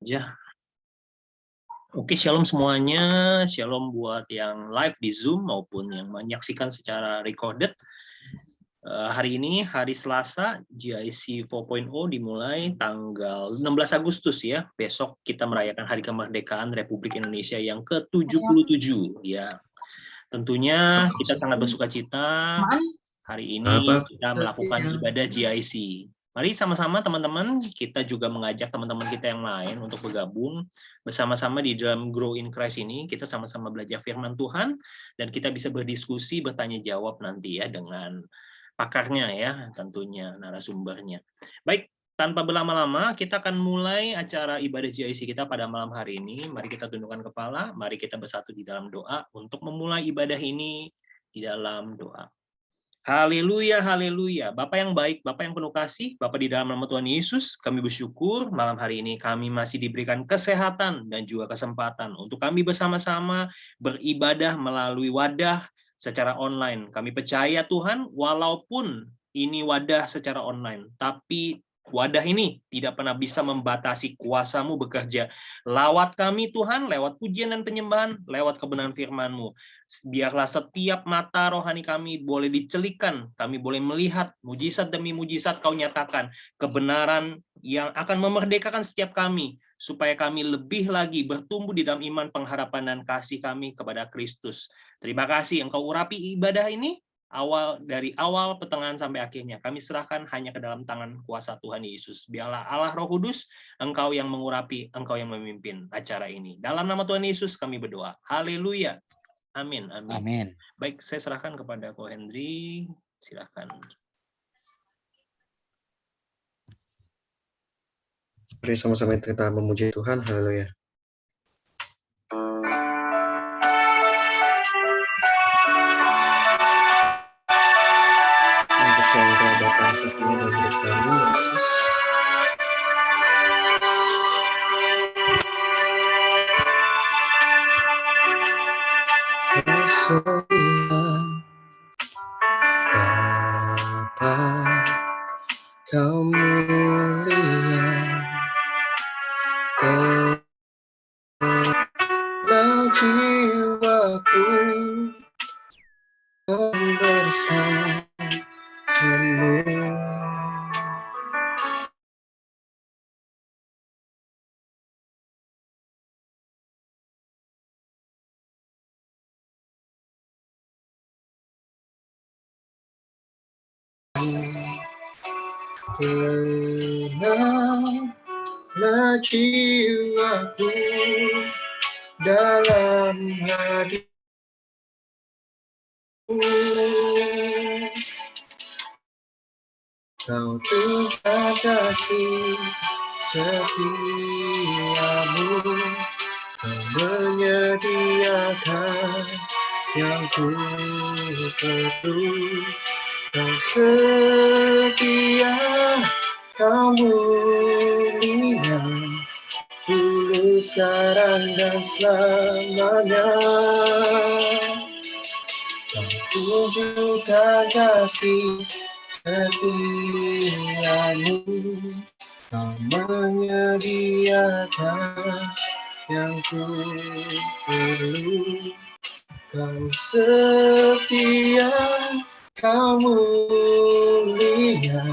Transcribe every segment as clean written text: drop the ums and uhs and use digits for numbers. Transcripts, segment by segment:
Ya. Oke, shalom semuanya. Shalom buat yang live di Zoom maupun yang menyaksikan secara recorded. Hari ini, hari Selasa, GIC 4.0 dimulai tanggal 16 Agustus ya. Besok kita merayakan Hari Kemerdekaan Republik Indonesia yang ke-77 ya. Tentunya kita sangat bersuka cita hari ini kita melakukan ibadah GIC. Mari sama-sama teman-teman, kita juga mengajak teman-teman kita yang lain untuk bergabung bersama-sama di dalam Grow in Christ ini. Kita sama-sama belajar firman Tuhan dan kita bisa berdiskusi, bertanya jawab nanti ya dengan pakarnya ya, tentunya narasumbernya. Baik, tanpa berlama-lama kita akan mulai acara ibadah GIC kita pada malam hari ini. Mari kita tundukkan kepala, mari kita bersatu di dalam doa untuk memulai ibadah ini di dalam doa. Haleluya, haleluya. Bapak yang baik, Bapak yang penuh kasih, Bapak di dalam nama Tuhan Yesus, kami bersyukur malam hari ini kami masih diberikan kesehatan dan juga kesempatan untuk kami bersama-sama beribadah melalui wadah secara online. Kami percaya Tuhan, walaupun ini wadah secara online, tapi wadah ini tidak pernah bisa membatasi kuasa-Mu bekerja. Lawat kami Tuhan, lewat pujian dan penyembahan, lewat kebenaran firman-Mu. Biarlah setiap mata rohani kami boleh dicelikan, kami boleh melihat mujizat demi mujizat Kau nyatakan, kebenaran yang akan memerdekakan setiap kami, supaya kami lebih lagi bertumbuh di dalam iman, pengharapan, dan kasih kami kepada Kristus. Terima kasih Engkau urapi ibadah ini, dari awal, pertengahan, sampai akhirnya. Kami serahkan hanya ke dalam tangan kuasa Tuhan Yesus. Biarlah Allah Roh Kudus, Engkau yang mengurapi, Engkau yang memimpin acara ini. Dalam nama Tuhan Yesus kami berdoa. Haleluya. Amin, amin. Amin. Baik, saya serahkan kepada Ko Hendri. Silakan. Mari sama-sama kita memuji Tuhan. Haleluya. Untuk selalu Bapa setia dan hidup kami, Yesus. Kau sembah, Bapa, Kau mulia, telah jiwaku bersamamu. Tenanglah jiwaku dalam hatimu. Kau Tuhan kasih setiamu, Kau menyediakan yang ku perlu. Kau setia, Kau mulia, dulu, sekarang, dan selamanya. Kau tunjukkan kasih setiamu, Kau menyediakan yang ku perlu. Kau setia, Kau mulia,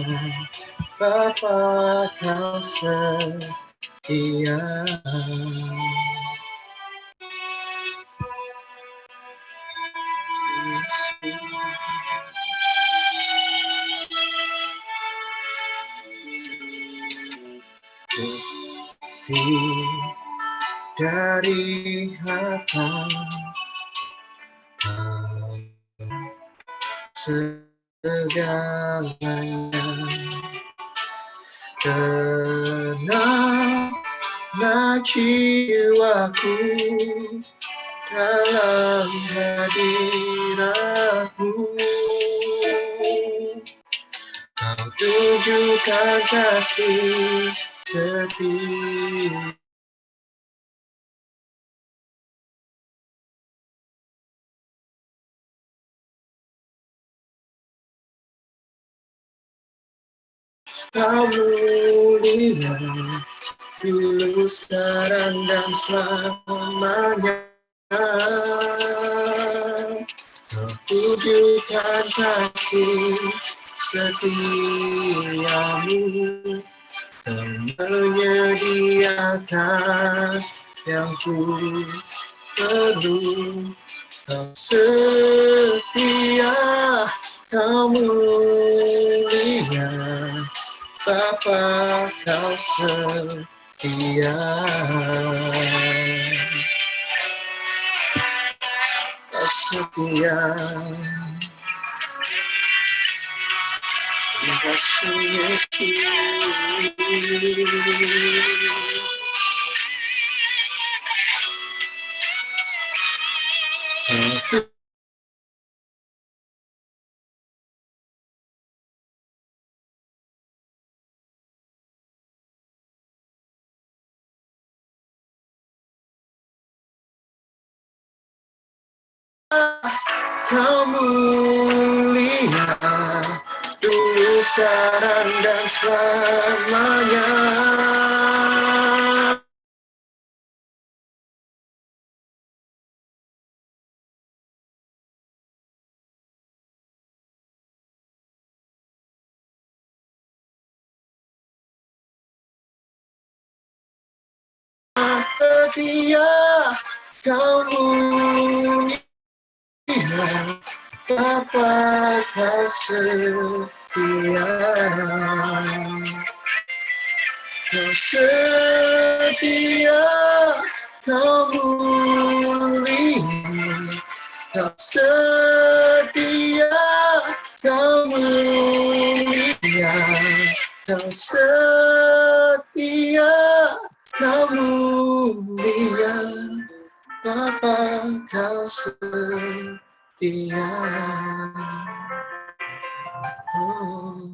Bapa, Kau setia. Dari harta Kau segalanya, tenanglah jiwaku dalam hadirat-Mu. Kau tunjukkan kasih setia. Kau mulia, dulu, sekarang, dan selamanya. Kau tunjukkan kasih setiamu, kau menyediakan yang ku perlu. Kau setia, kau mulia, Bapa, kau setia. Kau setia. Terima kasih Yesus. Kau mulia, dulu, sekarang, dan selamanya. Setia, kau mulia, Bapa, kau setia. Kau setia, kau mulia, kau setia, kau mulia, kau setia, kau mulia, Bapa, kau setia. Oh.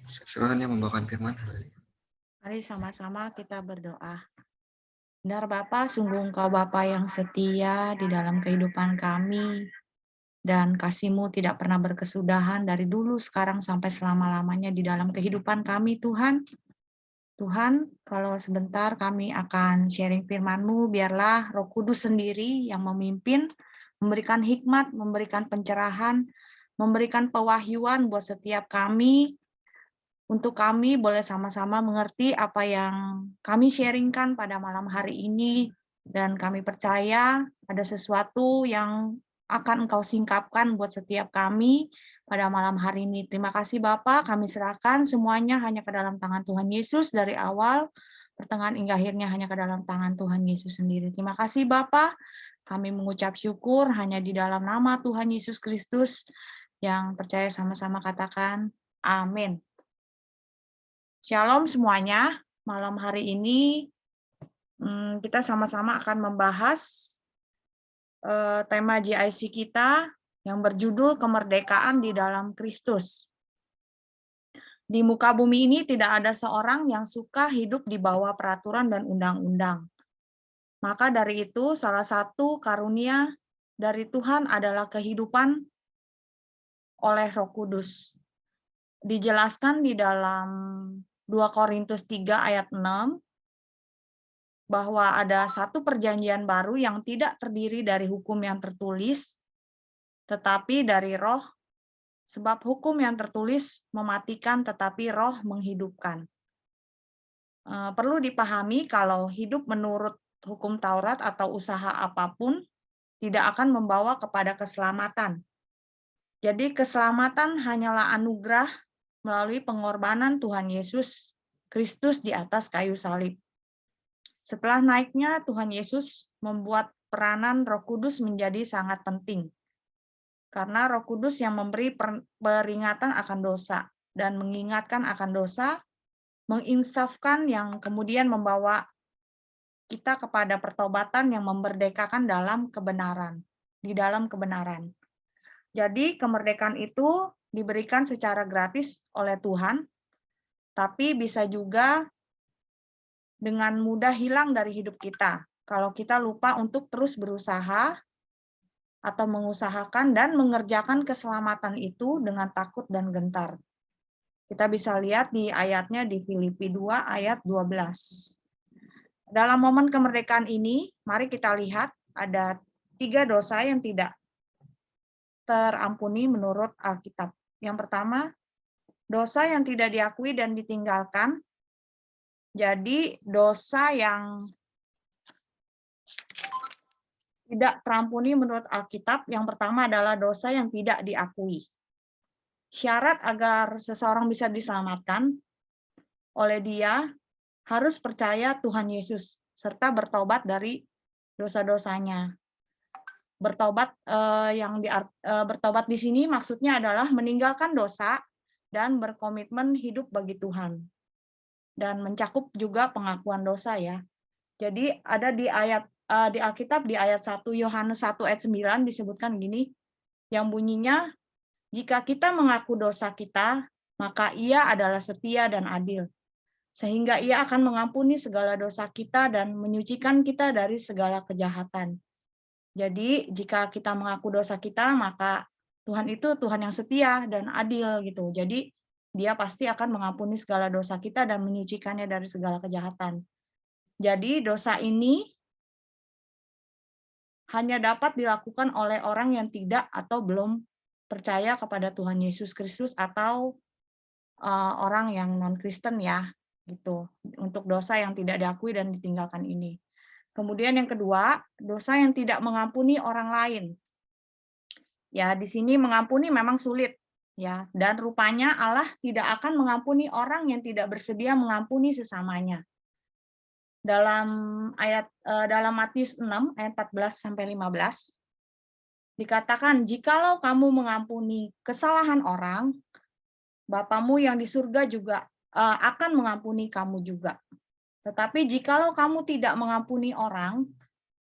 Silakan yang membawakan firman. Mari sama-sama kita berdoa. Benar Bapa, sungguh Engkau Bapa yang setia di dalam kehidupan kami, dan kasih-Mu tidak pernah berkesudahan dari dulu, sekarang, sampai selama-lamanya di dalam kehidupan kami, Tuhan. Tuhan, kalau sebentar kami akan sharing firman-Mu, biarlah Roh Kudus sendiri yang memimpin, memberikan hikmat, memberikan pencerahan, memberikan pewahyuan buat setiap kami, untuk kami boleh sama-sama mengerti apa yang kami sharingkan pada malam hari ini, dan kami percaya ada sesuatu yang akan Engkau singkapkan buat setiap kami pada malam hari ini. Terima kasih Bapak, kami serahkan semuanya hanya ke dalam tangan Tuhan Yesus, dari awal, pertengahan hingga akhirnya hanya ke dalam tangan Tuhan Yesus sendiri. Terima kasih Bapak, kami mengucap syukur hanya di dalam nama Tuhan Yesus Kristus, yang percaya sama-sama katakan amin. Shalom semuanya, malam hari ini kita sama-sama akan membahas tema GIC kita yang berjudul Kemerdekaan di dalam Kristus. Di muka bumi ini tidak ada seorang yang suka hidup di bawah peraturan dan undang-undang. Maka dari itu salah satu karunia dari Tuhan adalah kehidupan oleh Roh Kudus. Dijelaskan di dalam 2 Korintus 3 ayat 6, bahwa ada satu perjanjian baru yang tidak terdiri dari hukum yang tertulis, tetapi dari roh, sebab hukum yang tertulis mematikan, tetapi roh menghidupkan. Perlu dipahami kalau hidup menurut hukum Taurat atau usaha apapun tidak akan membawa kepada keselamatan. Jadi keselamatan hanyalah anugerah melalui pengorbanan Tuhan Yesus Kristus di atas kayu salib. Setelah naiknya, Tuhan Yesus membuat peranan Roh Kudus menjadi sangat penting. Karena Roh Kudus yang memberi peringatan akan dosa dan mengingatkan akan dosa, menginsafkan, yang kemudian membawa kita kepada pertobatan yang memerdekakan dalam kebenaran, di dalam kebenaran. Jadi kemerdekaan itu diberikan secara gratis oleh Tuhan, tapi bisa juga dengan mudah hilang dari hidup kita kalau kita lupa untuk terus berusaha atau mengusahakan dan mengerjakan keselamatan itu dengan takut dan gentar. Kita bisa lihat di ayatnya di Filipi 2 ayat 12. Dalam momen kemerdekaan ini, mari kita lihat ada 3 dosa yang tidak terampuni menurut Alkitab. Yang pertama, dosa yang tidak diakui dan ditinggalkan. Jadi dosa yang tidak terampuni menurut Alkitab, yang pertama adalah dosa yang tidak diakui. Syarat agar seseorang bisa diselamatkan oleh dia harus percaya Tuhan Yesus serta bertobat dari dosa-dosanya. Bertobat bertobat di sini maksudnya adalah meninggalkan dosa dan berkomitmen hidup bagi Tuhan. Dan mencakup juga pengakuan dosa ya. Jadi ada di Alkitab di ayat 1 Yohanes 1 ayat 9 disebutkan gini, yang bunyinya, jika kita mengaku dosa kita, maka Ia adalah setia dan adil, sehingga Ia akan mengampuni segala dosa kita dan menyucikan kita dari segala kejahatan. Jadi jika kita mengaku dosa kita, maka Tuhan itu Tuhan yang setia dan adil gitu. Jadi Dia pasti akan mengampuni segala dosa kita dan menyucikannya dari segala kejahatan. Jadi dosa ini hanya dapat dilakukan oleh orang yang tidak atau belum percaya kepada Tuhan Yesus Kristus atau orang yang non-Kristen ya, gitu. Untuk dosa yang tidak diakui dan ditinggalkan ini. Kemudian yang kedua, dosa yang tidak mengampuni orang lain. Ya, di sini mengampuni memang sulit ya, dan rupanya Allah tidak akan mengampuni orang yang tidak bersedia mengampuni sesamanya. Dalam Matius 6 ayat 14 sampai 15 dikatakan, jikalau kamu mengampuni kesalahan orang, Bapamu yang di surga juga akan mengampuni kamu juga. Tetapi jikalau kamu tidak mengampuni orang,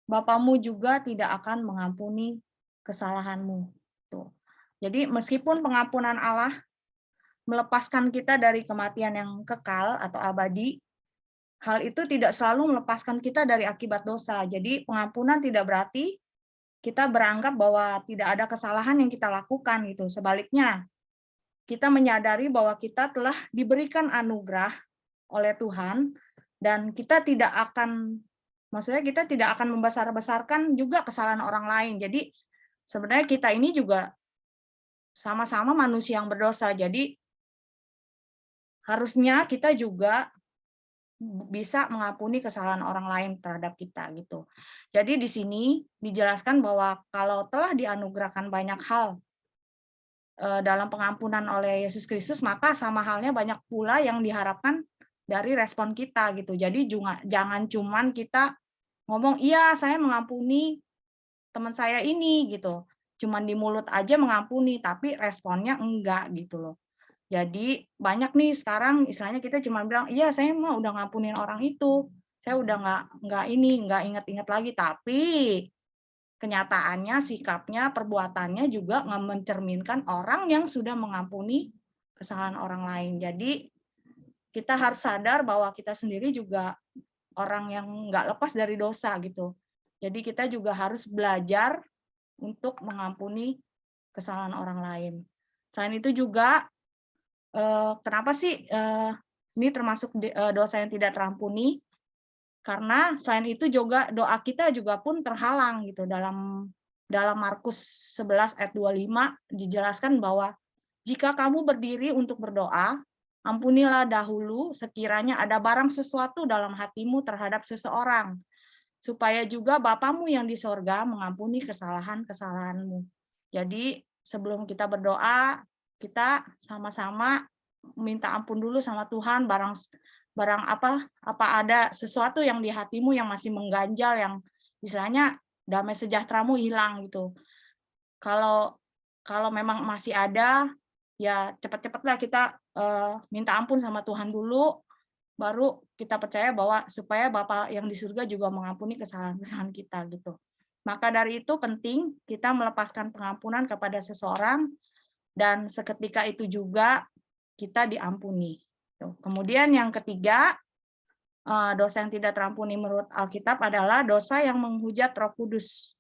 Bapamu juga tidak akan mengampuni kesalahanmu. Tuh. Jadi meskipun pengampunan Allah melepaskan kita dari kematian yang kekal atau abadi, hal itu tidak selalu melepaskan kita dari akibat dosa. Jadi pengampunan tidak berarti kita beranggap bahwa tidak ada kesalahan yang kita lakukan gitu. Sebaliknya, kita menyadari bahwa kita telah diberikan anugerah oleh Tuhan dan kita tidak akan membesar-besarkan juga kesalahan orang lain. Jadi sebenarnya kita ini juga sama-sama manusia yang berdosa. Jadi harusnya kita juga bisa mengampuni kesalahan orang lain terhadap kita gitu. Jadi di sini dijelaskan bahwa kalau telah dianugerahkan banyak hal dalam pengampunan oleh Yesus Kristus, maka sama halnya banyak pula yang diharapkan dari respon kita gitu. Jadi jangan cuman kita ngomong, iya saya mengampuni teman saya ini gitu. Cuman di mulut aja mengampuni, tapi responnya enggak gitu loh. Jadi banyak nih sekarang istilahnya kita cuma bilang, iya saya mah udah ngampunin orang itu, saya udah nggak inget-inget lagi, tapi kenyataannya, sikapnya, perbuatannya juga nggak mencerminkan orang yang sudah mengampuni kesalahan orang lain. Jadi kita harus sadar bahwa kita sendiri juga orang yang nggak lepas dari dosa gitu. Jadi kita juga harus belajar untuk mengampuni kesalahan orang lain. Selain itu juga kenapa sih ini termasuk dosa yang tidak terampuni? Karena selain itu juga doa kita juga pun terhalang gitu. Dalam Markus 11 ayat 25 dijelaskan bahwa jika kamu berdiri untuk berdoa, ampunilah dahulu sekiranya ada barang sesuatu dalam hatimu terhadap seseorang, supaya juga Bapamu yang di sorga mengampuni kesalahan-kesalahanmu. Jadi sebelum kita berdoa, kita sama-sama minta ampun dulu sama Tuhan, barang apa ada sesuatu yang di hatimu yang masih mengganjal, yang istilahnya damai sejahteramu hilang gitu. Kalau memang masih ada, ya cepat-cepatlah kita minta ampun sama Tuhan dulu, baru kita percaya bahwa supaya Bapa yang di surga juga mengampuni kesalahan-kesalahan kita gitu. Maka dari itu penting kita melepaskan pengampunan kepada seseorang dan seketika itu juga kita diampuni. Kemudian yang ketiga, dosa yang tidak terampuni menurut Alkitab adalah dosa yang menghujat Roh Kudus.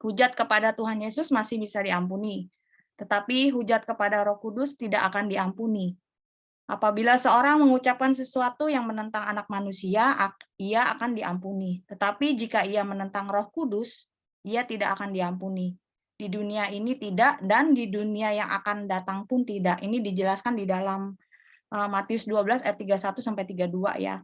Hujat kepada Tuhan Yesus masih bisa diampuni. tetapi hujat kepada Roh Kudus tidak akan diampuni. Apabila seorang mengucapkan sesuatu yang menentang anak manusia, ia akan diampuni. Tetapi jika ia menentang Roh Kudus, ia tidak akan diampuni. Di dunia ini tidak, dan di dunia yang akan datang pun tidak. Ini dijelaskan di dalam Matius 12 ayat 31 sampai 32 ya,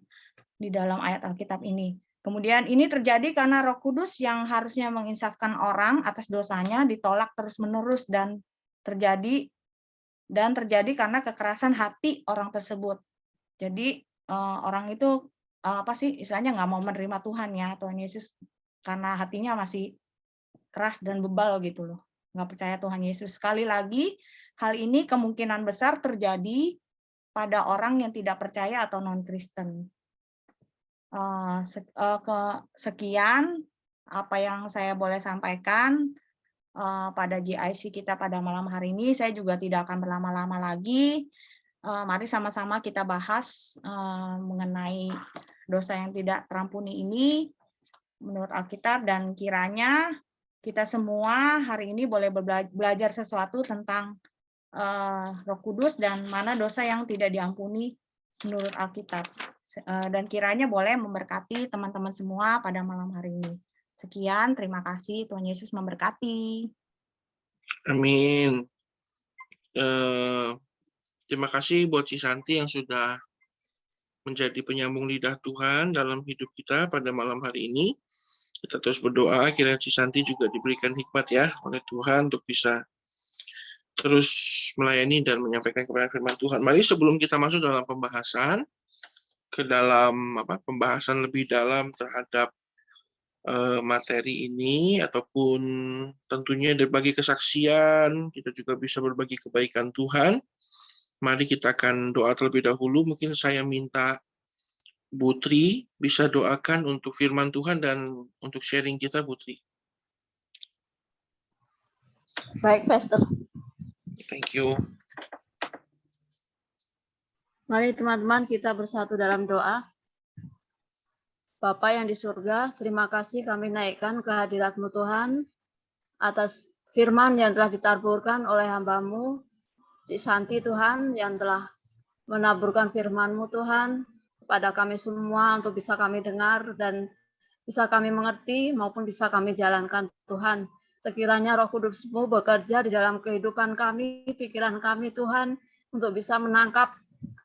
di dalam ayat Alkitab ini. Kemudian ini terjadi karena Roh Kudus yang harusnya menginsafkan orang atas dosanya ditolak terus-menerus dan terjadi karena kekerasan hati orang tersebut. Jadi orang itu apa sih istilahnya nggak mau menerima Tuhan ya, Tuhan Yesus, karena hatinya masih keras dan bebal gitu loh, nggak percaya Tuhan Yesus. Sekali lagi, hal ini kemungkinan besar terjadi pada orang yang tidak percaya atau non-Kristen. Sekian apa yang saya boleh sampaikan pada GIC kita pada malam hari ini. Saya juga tidak akan berlama-lama lagi. Mari sama-sama kita bahas mengenai dosa yang tidak terampuni ini menurut Alkitab, dan kiranya kita semua hari ini boleh belajar sesuatu tentang Roh Kudus dan mana dosa yang tidak diampuni menurut Alkitab. Dan kiranya boleh memberkati teman-teman semua pada malam hari ini. Sekian, terima kasih. Tuhan Yesus memberkati. Amin. Terima kasih buat Cisanti yang sudah menjadi penyambung lidah Tuhan dalam hidup kita pada malam hari ini. Kita terus berdoa, kiranya Cisanti juga diberikan hikmat ya oleh Tuhan untuk bisa terus melayani dan menyampaikan kebenaran firman Tuhan. Mari sebelum kita masuk dalam pembahasan, pembahasan lebih dalam terhadap materi ini, ataupun tentunya berbagi kesaksian, kita juga bisa berbagi kebaikan Tuhan. Mari kita akan doa terlebih dahulu. Mungkin saya minta Bu Tri bisa doakan untuk firman Tuhan dan untuk sharing kita, Bu Tri. Baik, Pastor. Thank you. Mari teman-teman kita bersatu dalam doa. Bapa yang di surga, terima kasih kami naikkan kehadirat-Mu Tuhan atas firman yang telah ditaburkan oleh hamba-Mu, Cik Santi Tuhan, yang telah menaburkan firman-Mu Tuhan kepada kami semua untuk bisa kami dengar dan bisa kami mengerti maupun bisa kami jalankan Tuhan. Sekiranya Roh Kudus-Mu bekerja di dalam kehidupan kami, pikiran kami Tuhan, untuk bisa menangkap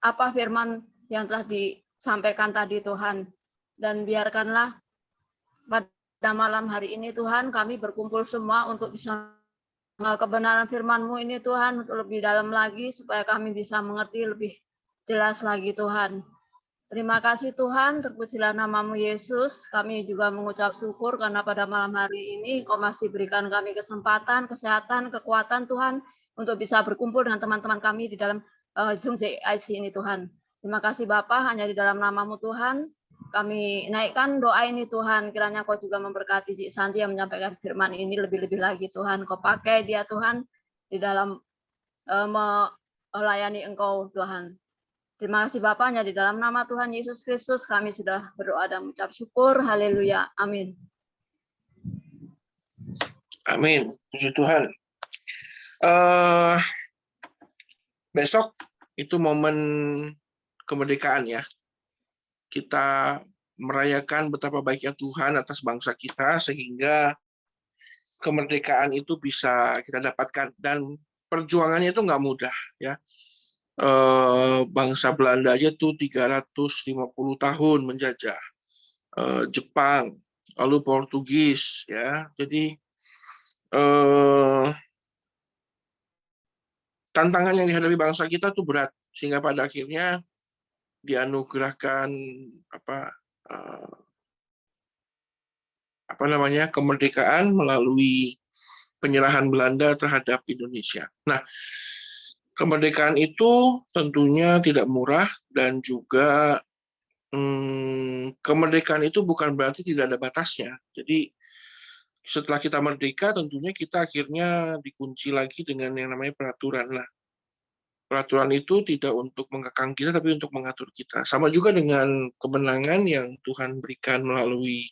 apa firman yang telah disampaikan tadi Tuhan. Dan biarkanlah pada malam hari ini Tuhan kami berkumpul semua untuk bisa kebenaran firman-Mu ini Tuhan untuk lebih dalam lagi supaya kami bisa mengerti lebih jelas lagi Tuhan. Terima kasih Tuhan, terpujilah nama-Mu Yesus. Kami juga mengucap syukur karena pada malam hari ini Kau masih berikan kami kesempatan, kesehatan, kekuatan Tuhan untuk bisa berkumpul dengan teman-teman kami di dalam Zoom GIC ini Tuhan. Terima kasih Bapa, hanya di dalam nama-Mu Tuhan kami naikkan doa ini Tuhan. Kiranya Kau juga memberkati Cik Santi yang menyampaikan firman ini lebih-lebih lagi Tuhan. Kau pakai dia Tuhan di dalam melayani Engkau Tuhan. Terima kasih Bapa, hanya di dalam nama Tuhan Yesus Kristus kami sudah berdoa dan mengucap syukur. Haleluya. Amin. Amin. Puji Tuhan. Besok itu momen kemerdekaan ya. Kita merayakan betapa baiknya Tuhan atas bangsa kita sehingga kemerdekaan itu bisa kita dapatkan, dan perjuangannya itu nggak mudah ya. Bangsa Belanda aja tuh 350 tahun menjajah Jepang, lalu Portugis ya. Jadi tantangan yang dihadapi bangsa kita tuh berat, sehingga pada akhirnya dianugerahkan kemerdekaan melalui penyerahan Belanda terhadap Indonesia. Nah, kemerdekaan itu tentunya tidak murah, dan juga kemerdekaan itu bukan berarti tidak ada batasnya. Jadi setelah kita merdeka, tentunya kita akhirnya dikunci lagi dengan yang namanya peraturan lah. Peraturan itu tidak untuk mengekang kita, tapi untuk mengatur kita. Sama juga dengan kemenangan yang Tuhan berikan melalui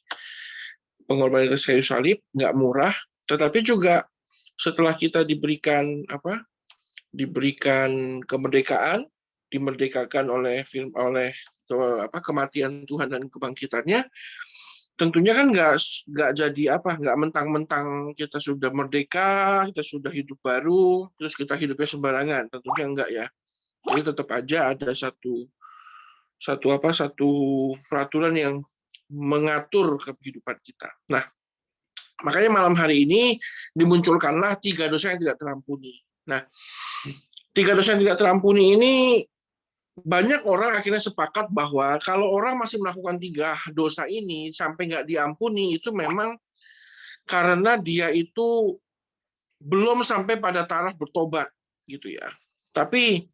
pengorbanan Yesus kayu salib, nggak murah, tetapi juga setelah kita diberikan diberikan kemerdekaan, dimerdekakan oleh kematian Tuhan dan kebangkitannya, tentunya kan nggak jadi nggak mentang-mentang kita sudah merdeka, kita sudah hidup baru, terus kita hidupnya sembarangan. Tentunya enggak ya. Jadi tetap aja ada satu peraturan yang mengatur kehidupan kita. Nah, makanya malam hari ini dimunculkanlah 3 dosa yang tidak terampuni. Nah, 3 dosa yang tidak terampuni ini banyak orang akhirnya sepakat bahwa kalau orang masih melakukan 3 dosa ini sampai nggak diampuni, itu memang karena dia itu belum sampai pada taraf bertobat, gitu ya. Tapi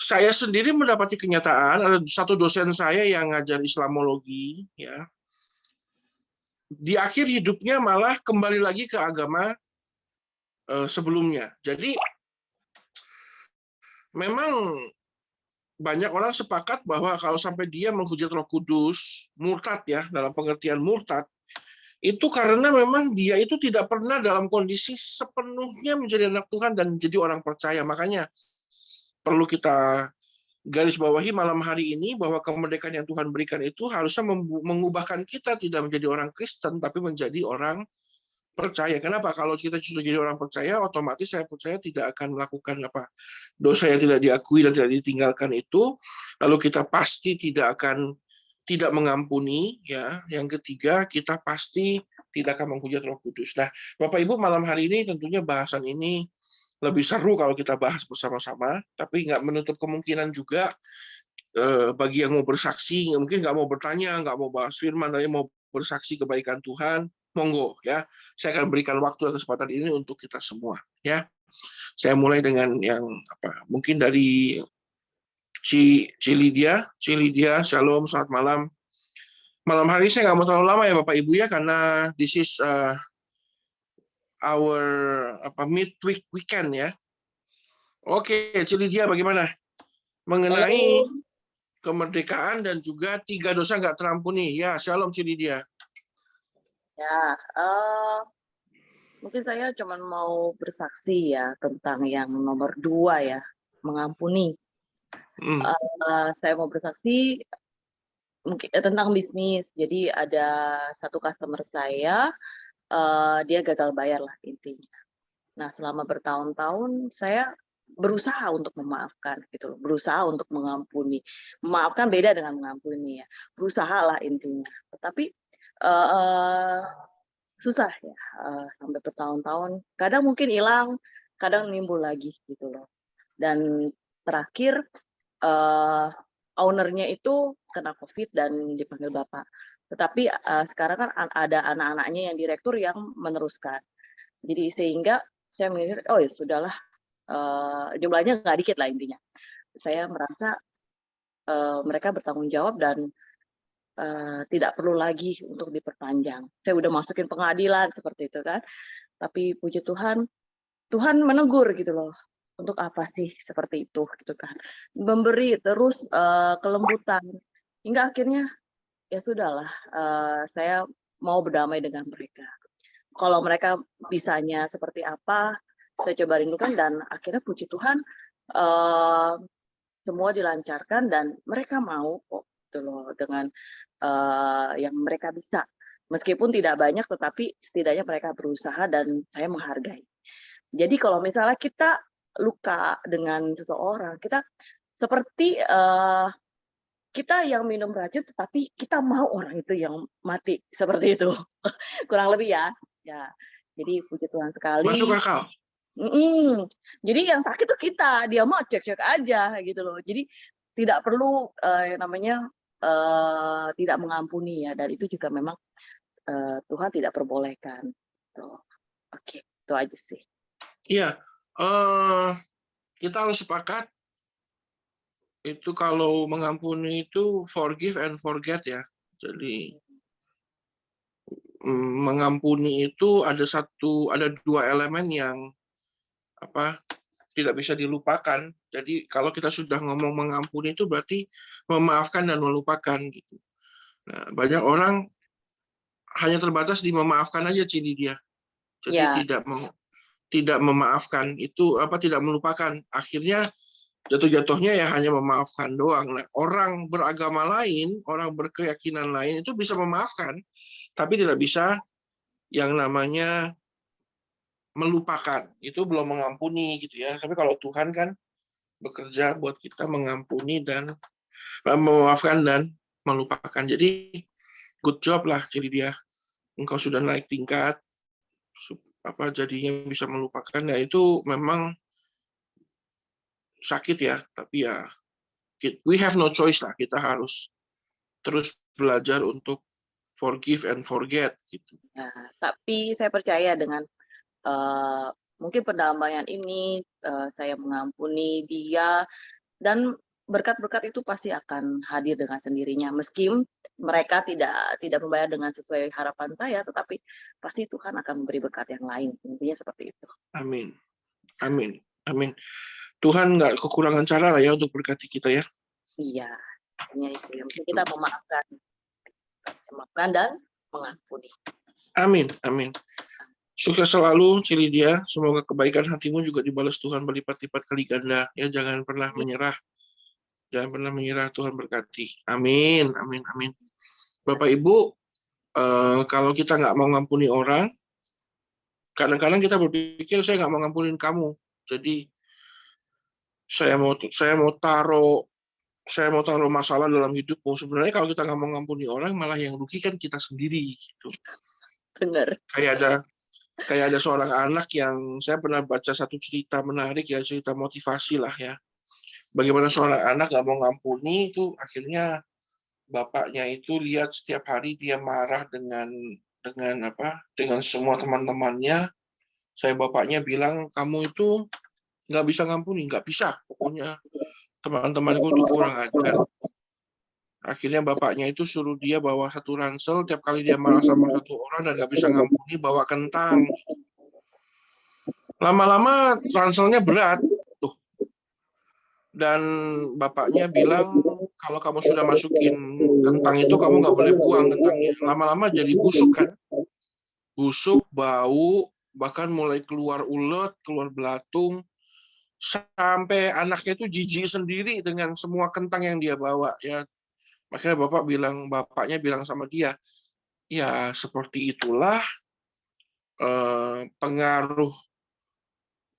saya sendiri mendapati kenyataan, ada satu dosen saya yang ngajar Islamologi, ya, di akhir hidupnya malah kembali lagi ke agama sebelumnya. Jadi memang banyak orang sepakat bahwa kalau sampai dia menghujat Roh Kudus, murtad ya, dalam pengertian murtad, itu karena memang dia itu tidak pernah dalam kondisi sepenuhnya menjadi anak Tuhan dan menjadi orang percaya. Makanya perlu kita garis bawahi malam hari ini bahwa kemerdekaan yang Tuhan berikan itu harusnya mengubahkan kita tidak menjadi orang Kristen, tapi menjadi orang percaya. Kenapa? Kalau kita sudah jadi orang percaya, otomatis saya percaya tidak akan melakukan dosa yang tidak diakui dan tidak ditinggalkan itu. Lalu kita pasti tidak mengampuni, ya. Yang ketiga, kita pasti tidak akan menghujat Roh Kudus. Nah, Bapak Ibu, malam hari ini tentunya bahasan ini lebih seru kalau kita bahas bersama-sama, tapi nggak menutup kemungkinan juga bagi yang mau bersaksi, mungkin nggak mau bertanya, nggak mau bahas firman, tapi mau bersaksi kebaikan Tuhan, monggo ya. Saya akan berikan waktu dan kesempatan ini untuk kita semua, ya. Saya mulai dengan yang mungkin dari Ci Lydia, shalom, selamat malam. Malam hari ini saya nggak mau terlalu lama ya Bapak Ibu ya, karena this is our midweek weekend ya. Oke, Ci Lydia bagaimana? Mengenai kemerdekaan dan juga 3 dosa nggak terampuni. Ya, shalom Ci Lydia. Ya, mungkin saya cuma mau bersaksi ya tentang yang nomor 2 ya, mengampuni. Saya mau bersaksi mungkin tentang bisnis. Jadi ada satu customer saya, dia gagal bayar lah intinya. Nah, selama bertahun-tahun saya berusaha untuk memaafkan gitu loh, berusaha untuk mengampuni. Memaafkan beda dengan mengampuni ya. Berusaha lah intinya. Tetapi susah ya, sampai bertahun-tahun. Kadang mungkin hilang, kadang nimbul lagi gitu loh. Dan terakhir ownernya itu kena COVID dan dipanggil Bapak. Tetapi sekarang kan ada anak-anaknya yang direktur yang meneruskan. Jadi sehingga saya mikir, oh ya sudahlah, jumlahnya nggak dikit lah intinya. Saya merasa mereka bertanggung jawab dan tidak perlu lagi untuk diperpanjang. Saya udah masukin pengadilan seperti itu kan. Tapi puji Tuhan, Tuhan menegur gitu loh. Untuk apa sih seperti itu gitu kan. Memberi terus kelembutan. Hingga akhirnya ya sudahlah, saya mau berdamai dengan mereka. Kalau mereka bisanya seperti apa, saya coba rindukan dan akhirnya puji Tuhan semua dilancarkan dan mereka mau kok gitu loh dengan yang mereka bisa. Meskipun tidak banyak tetapi setidaknya mereka berusaha dan saya menghargai. Jadi kalau misalnya kita luka dengan seseorang, kita seperti kita yang minum racun tetapi kita mau orang itu yang mati, seperti itu. Kurang lebih ya. Ya. Jadi puji Tuhan sekali. Masuk akal. Jadi yang sakit tuh kita, dia mau cek-cek aja gitu loh. Jadi tidak perlu namanya tidak mengampuni ya, dan itu juga memang Tuhan tidak perbolehkan. Oke, itu aja sih. Iya, kita harus sepakat itu kalau mengampuni itu forgive and forget ya. Jadi mengampuni itu ada 2 elemen yang tidak bisa dilupakan. Jadi kalau kita sudah ngomong mengampuni itu berarti memaafkan dan melupakan gitu. Nah, banyak orang hanya terbatas di memaafkan aja Ci Lydia. Jadi tidak memaafkan itu tidak melupakan, akhirnya jatuh-jatuhnya ya hanya memaafkan doang. Nah, orang beragama lain, orang berkeyakinan lain itu bisa memaafkan, tapi tidak bisa yang namanya melupakan. Itu belum mengampuni gitu ya. Tapi kalau Tuhan kan bekerja buat kita mengampuni dan memaafkan dan melupakan. Jadi good job lah, jadi dia engkau sudah naik tingkat jadinya bisa melupakan. Nah, itu memang sakit ya, tapi ya we have no choice lah, kita harus terus belajar untuk forgive and forget gitu. Nah, tapi saya percaya dengan mungkin pendamaian ini, saya mengampuni dia, dan berkat-berkat itu pasti akan hadir dengan sendirinya. Meski mereka tidak membayar dengan sesuai harapan saya, tetapi pasti Tuhan akan memberi berkat yang lain. Intinya seperti itu. Amin. Amin. Amin. Tuhan nggak kekurangan cara lah ya untuk berkati kita ya. Iya, hanya itu. Yang penting kita memaafkan dan mengampuni. Amin. Amin. Sukses selalu, Cilidia. Semoga kebaikan hatimu juga dibalas Tuhan berlipat-lipat kali ganda. Ya, jangan pernah menyerah. Jangan pernah menyerah, Tuhan berkati. Amin. Amin. Amin. Bapak Ibu, kalau kita nggak mau ngampuni orang, kadang-kadang kita berpikir saya nggak mau ngampunin kamu. Jadi saya mau taruh masalah dalam hidupmu. Sebenarnya kalau kita nggak mau ngampuni orang, malah yang rugi kan kita sendiri. Gitu. Benar. Kayak ada seorang anak yang saya pernah baca satu cerita menarik ya, cerita motivasi lah ya. Bagaimana seorang anak nggak mau ngampuni, itu akhirnya bapaknya itu lihat setiap hari dia marah dengan semua teman-temannya. Bapaknya bilang, kamu itu nggak bisa ngampuni, nggak bisa. Pokoknya teman-temanku itu kurang ajar. Akhirnya bapaknya itu suruh dia bawa satu ransel, tiap kali dia marah sama satu orang dan nggak bisa ngampuni, bawa kentang. Lama-lama ranselnya berat. Tuh. Dan bapaknya bilang, kalau kamu sudah masukin kentang itu, kamu nggak boleh buang kentangnya. Lama-lama jadi busuk kan. Busuk, bau, bahkan mulai keluar ulet, keluar belatung. Sampai anaknya itu jijik sendiri dengan semua kentang yang dia bawa. Ya, makanya bapaknya bilang sama dia, ya seperti itulah pengaruh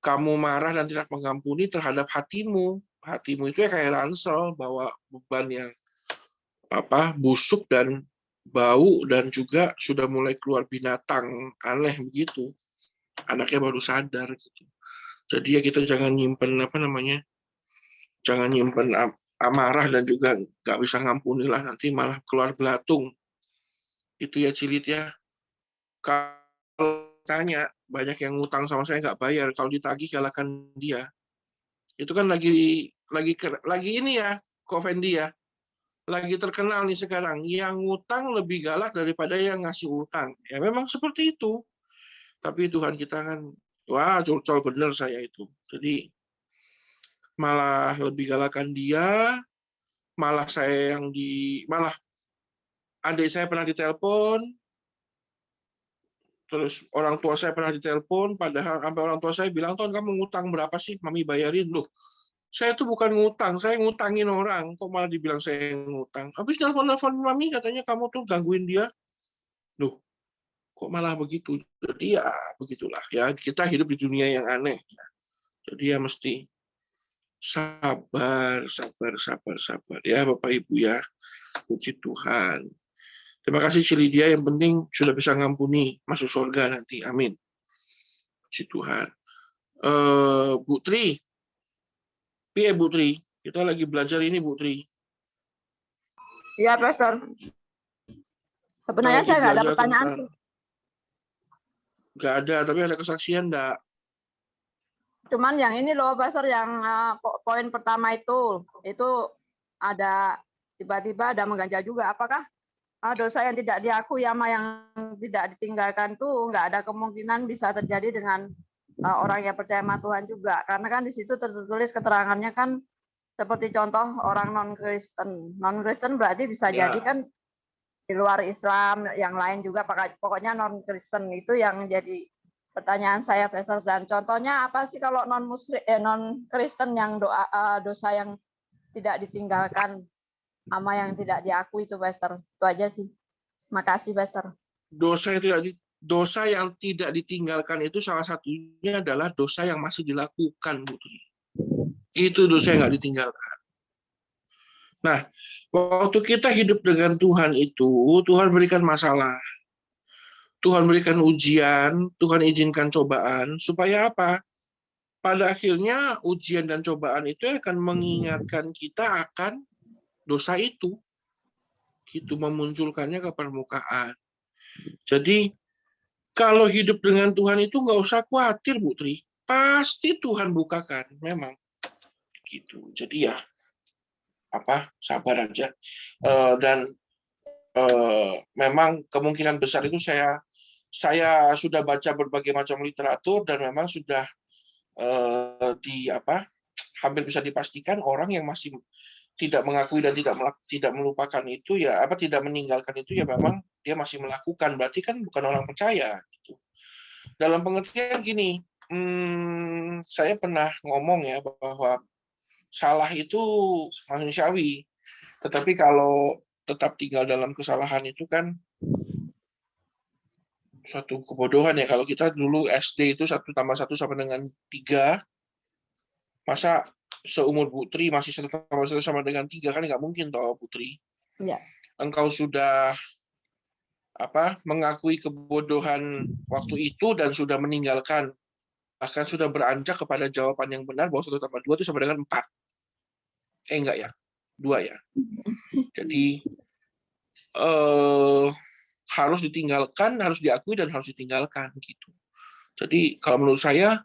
kamu marah dan tidak mengampuni terhadap hatimu. Hatimu itu ya kayak ransel, bawa beban yang busuk dan bau, dan juga sudah mulai keluar binatang aneh begitu. Anaknya baru sadar gitu. Jadi ya kita jangan nyimpen jangan nyimpen amarah dan juga nggak bisa ngampuni lah, nanti malah keluar belatung. Itu ya Cilit ya. Kalau tanya, banyak yang ngutang sama saya nggak bayar, kalau ditagih kalahkan dia. Itu kan lagi ini ya, Kovendi ya. Lagi terkenal nih sekarang, yang ngutang lebih galak daripada yang ngasih utang. Ya memang seperti itu. Tapi Tuhan kita kan, wah curcol bener saya itu. Jadi malah lebih galakan dia, malah adik saya pernah ditelepon, terus orang tua saya pernah ditelepon, padahal sampai orang tua saya bilang, Ton kamu ngutang berapa sih, mami bayarin. Loh, saya tuh bukan ngutang, saya ngutangin orang, kok malah dibilang saya ngutang. Habis telepon mami katanya kamu tuh gangguin dia. Loh, kok malah begitu. Jadi ya begitulah ya, kita hidup di dunia yang aneh. Jadi ya mesti sabar ya Bapak Ibu ya. Puji Tuhan. Terima kasih Cilidia, yang penting sudah bisa ngampuni, masuk surga nanti. Amin. Puji Tuhan. Bu Tri. Piye Bu Tri? Kita lagi belajar ini Bu Tri. Iya, Pastor. Sebenarnya saya nggak ada pertanyaan. Nggak ada, tapi ada kesaksian enggak? Cuman yang ini loh, Pastor, yang poin pertama itu ada tiba-tiba ada mengganjal juga. Apakah dosa yang tidak diakui sama yang tidak ditinggalkan tuh nggak ada kemungkinan bisa terjadi dengan orang yang percaya sama Tuhan juga? Karena kan di situ tertulis keterangannya kan seperti contoh orang non-Kristen. Non-Kristen berarti bisa jadi kan di luar Islam, yang lain juga, pokoknya non-Kristen itu yang jadi pertanyaan saya, Pastor. Dan contohnya apa sih kalau non Kristen yang dosa yang tidak ditinggalkan sama yang tidak diakui itu, Pastor? Itu aja sih. Makasih, Pastor. Dosa yang tidak ditinggalkan itu salah satunya adalah dosa yang masih dilakukan, Putri. Itu dosa yang nggak ditinggalkan. Nah, waktu kita hidup dengan Tuhan itu, Tuhan berikan masalah. Tuhan berikan ujian, Tuhan izinkan cobaan, supaya apa? Pada akhirnya ujian dan cobaan itu akan mengingatkan kita akan dosa itu. Gitu, memunculkannya ke permukaan. Jadi, kalau hidup dengan Tuhan itu nggak usah khawatir, Bu Tri. Pasti Tuhan bukakan, memang. Gitu. Jadi ya, sabar aja. Dan memang kemungkinan besar itu saya sudah baca berbagai macam literatur dan memang sudah hampir bisa dipastikan orang yang masih tidak mengakui dan tidak melupakan itu ya tidak meninggalkan itu ya memang dia masih melakukan, berarti kan bukan orang percaya gitu. Dalam pengertian gini, saya pernah ngomong ya bahwa salah itu manusiawi, tetapi kalau tetap tinggal dalam kesalahan itu kan suatu kebodohan ya. Kalau kita dulu SD itu 1 tambah 1 sama dengan 3, masa seumur Putri masih 1 tambah 1 sama dengan 3, kan nggak mungkin toh, Putri. Ya. Engkau sudah mengakui kebodohan waktu itu dan sudah meninggalkan, bahkan sudah beranjak kepada jawaban yang benar bahwa 1 tambah 2 itu sama dengan 4. Enggak ya, 2 ya. Jadi harus ditinggalkan, harus diakui dan harus ditinggalkan gitu. Jadi kalau menurut saya,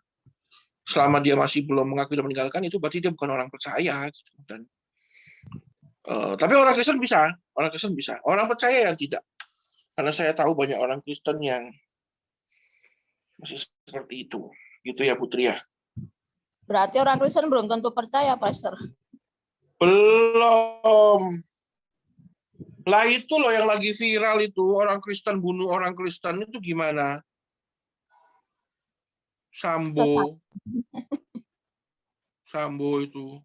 selama dia masih belum mengakui dan meninggalkan itu berarti dia bukan orang percaya gitu. Dan tapi orang Kristen bisa, orang percaya yang tidak. Karena saya tahu banyak orang Kristen yang masih seperti itu. Gitu ya, Putri ya. Berarti orang Kristen belum tentu percaya, Pastor. Belum. Lah itu loh yang lagi viral itu, orang Kristen bunuh orang Kristen itu gimana? Sambo itu.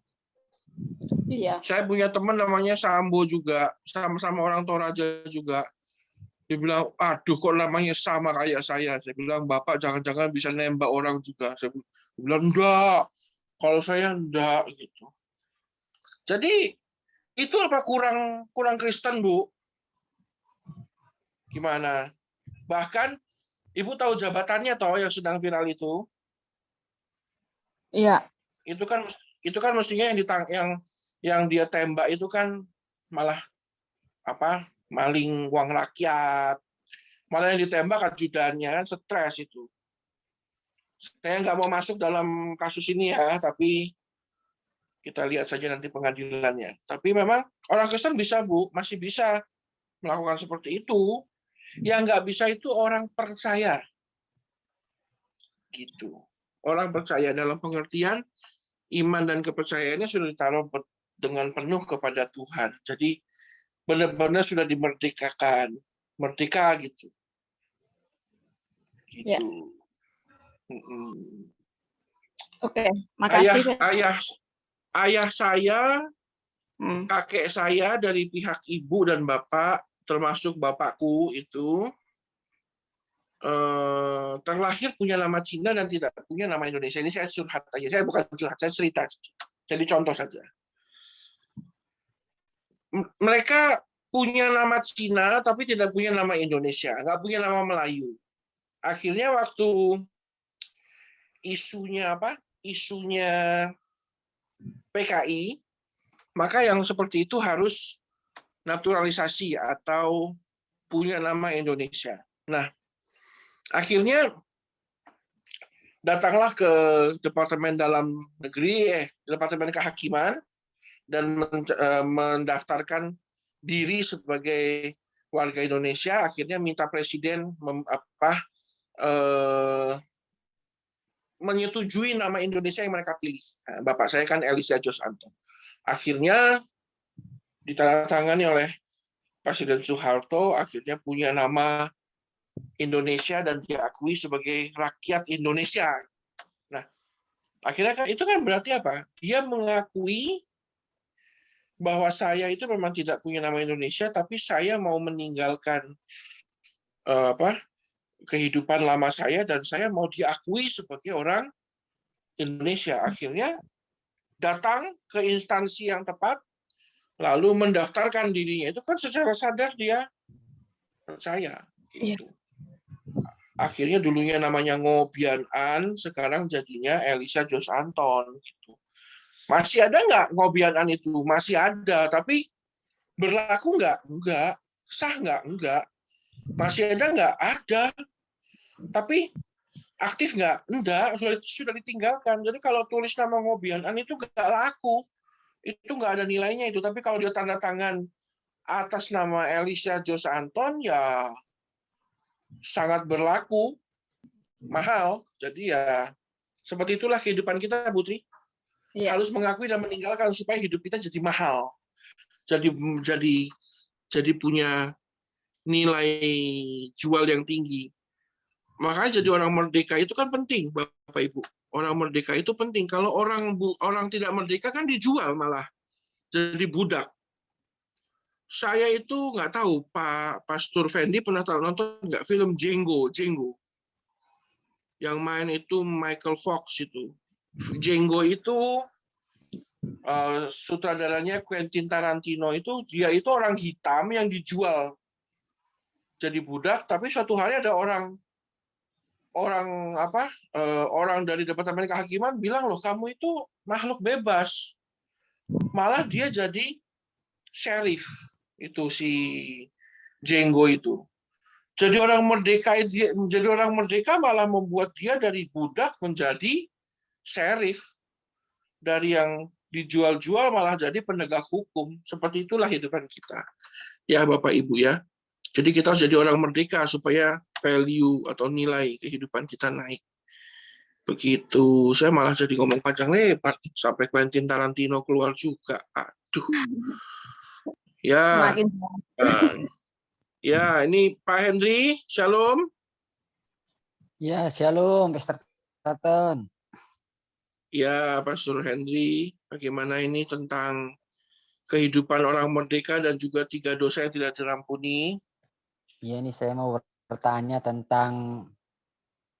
Iya. Saya punya teman namanya Sambo juga, sama-sama orang Toraja juga. Dia bilang, aduh kok namanya sama kayak saya. Saya bilang, Bapak jangan-jangan bisa nembak orang juga. Saya bilang, enggak. Kalau saya enggak gitu. Jadi itu apa kurang Kristen, Bu? Gimana? Bahkan Ibu tahu jabatannya toh yang sedang viral itu? Iya. Itu kan mestinya yang dia tembak itu kan malah maling uang rakyat. Malah yang ditembak ajudannya kan stres itu. Saya nggak mau masuk dalam kasus ini ya, tapi kita lihat saja nanti pengadilannya. Tapi memang orang Kristen bisa, Bu, masih bisa melakukan seperti itu. Yang nggak bisa itu orang percaya. Gitu. Orang percaya dalam pengertian iman dan kepercayaannya sudah ditaruh dengan penuh kepada Tuhan. Jadi benar-benar sudah dimerdekakan. Merdeka gitu. Gitu. Ya. Oke, makasih. Ayah saya, kakek saya dari pihak ibu dan bapak, termasuk bapakku itu, terlahir punya nama Cina dan tidak punya nama Indonesia. Ini saya curhat aja. Saya bukan curhat, saya cerita. Jadi contoh saja. Mereka punya nama Cina tapi tidak punya nama Indonesia, nggak punya nama Melayu. Akhirnya waktu isunya PKI, maka yang seperti itu harus naturalisasi atau punya nama Indonesia. Nah, akhirnya datanglah ke Departemen Dalam Negeri, Departemen Kehakiman, dan mendaftarkan diri sebagai warga Indonesia. Akhirnya minta Presiden menyetujui nama Indonesia yang mereka pilih. Nah, Bapak saya kan Elisha Jos Anton. Akhirnya ditandatangani oleh Presiden Soeharto, akhirnya punya nama Indonesia dan diakui sebagai rakyat Indonesia. Nah, akhirnya kan itu kan berarti apa? Dia mengakui bahwa saya itu memang tidak punya nama Indonesia, tapi saya mau meninggalkan kehidupan lama saya dan saya mau diakui sebagai orang Indonesia. Akhirnya datang ke instansi yang tepat, lalu mendaftarkan dirinya. Itu kan secara sadar dia percaya. Gitu. Akhirnya dulunya namanya Ngobian An, sekarang jadinya Elisa Jos Anton. Gitu. Masih ada nggak Ngobian An itu? Masih ada, tapi berlaku nggak? Enggak. Sah nggak? Enggak. Masih ada nggak? Ada. Tapi aktif nggak? Enggak, sudah ditinggalkan. Jadi kalau tulis nama Ngobian An itu nggak laku. Itu nggak ada nilainya itu. Tapi kalau dia tanda tangan atas nama Elisa Jos Anton, ya sangat berlaku, mahal. Jadi ya seperti itulah kehidupan kita, Putri. Iya. Harus mengakui dan meninggalkan supaya hidup kita jadi mahal. Jadi punya nilai jual yang tinggi. Makanya jadi orang merdeka itu kan penting, Bapak Ibu. Orang merdeka itu penting. Kalau orang tidak merdeka kan dijual malah. Jadi budak. Saya itu nggak tahu, Pak Pastor Fendi pernah nonton nggak film Django? Yang main itu Michael Fox itu. Django itu sutradaranya Quentin Tarantino itu, dia itu orang hitam yang dijual jadi budak, tapi suatu hari ada orang dari Departemen Kehakiman bilang, loh kamu itu makhluk bebas. Malah dia jadi sheriff itu si Django itu. Jadi orang merdeka malah membuat dia dari budak menjadi sheriff. Dari yang dijual-jual malah jadi penegak hukum. Seperti itulah kehidupan kita. Ya Bapak Ibu ya. Jadi kita harus jadi orang merdeka supaya value atau nilai kehidupan kita naik. Begitu. Saya malah jadi ngomong panjang lebar sampai Quentin Tarantino keluar juga. Aduh. Ya. Makin Ya, ini Pak Henry. Shalom. Ya, shalom, Pastor Taton. Ya, Pastor Henry. Bagaimana ini tentang kehidupan orang merdeka dan juga 3 dosa yang tidak dirampuni? Iya, ini saya mau bertanya tentang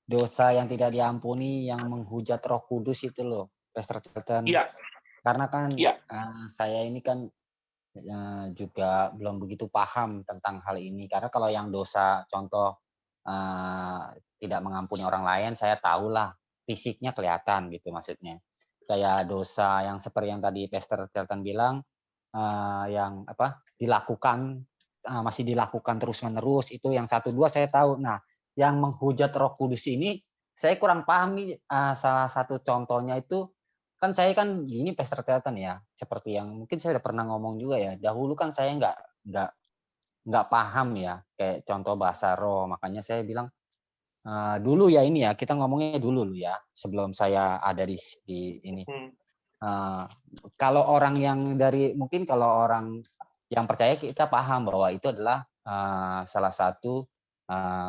dosa yang tidak diampuni yang menghujat Roh Kudus itu loh, Pastor Taton. Iya. Karena kan Ya. saya ini kan juga belum begitu paham tentang hal ini. Karena kalau yang dosa contoh tidak mengampuni orang lain, saya tahulah fisiknya kelihatan gitu maksudnya. Kayak dosa yang seperti yang tadi Pastor Taton bilang, yang dilakukan masih dilakukan terus-menerus, itu yang 1, 2 saya tahu. Nah, yang menghujat Roh Kudus ini saya kurang paham nih. Salah satu contohnya itu kan saya kan gini Pastor Taton ya, seperti yang mungkin saya udah pernah ngomong juga ya. Dahulu kan saya nggak paham ya, kayak contoh bahasa roh. Makanya saya bilang dulu ya ini ya, kita ngomongnya dulu ya, sebelum saya ada di ini. Kalau orang yang mungkin kalau orang yang percaya kita paham bahwa itu adalah salah satu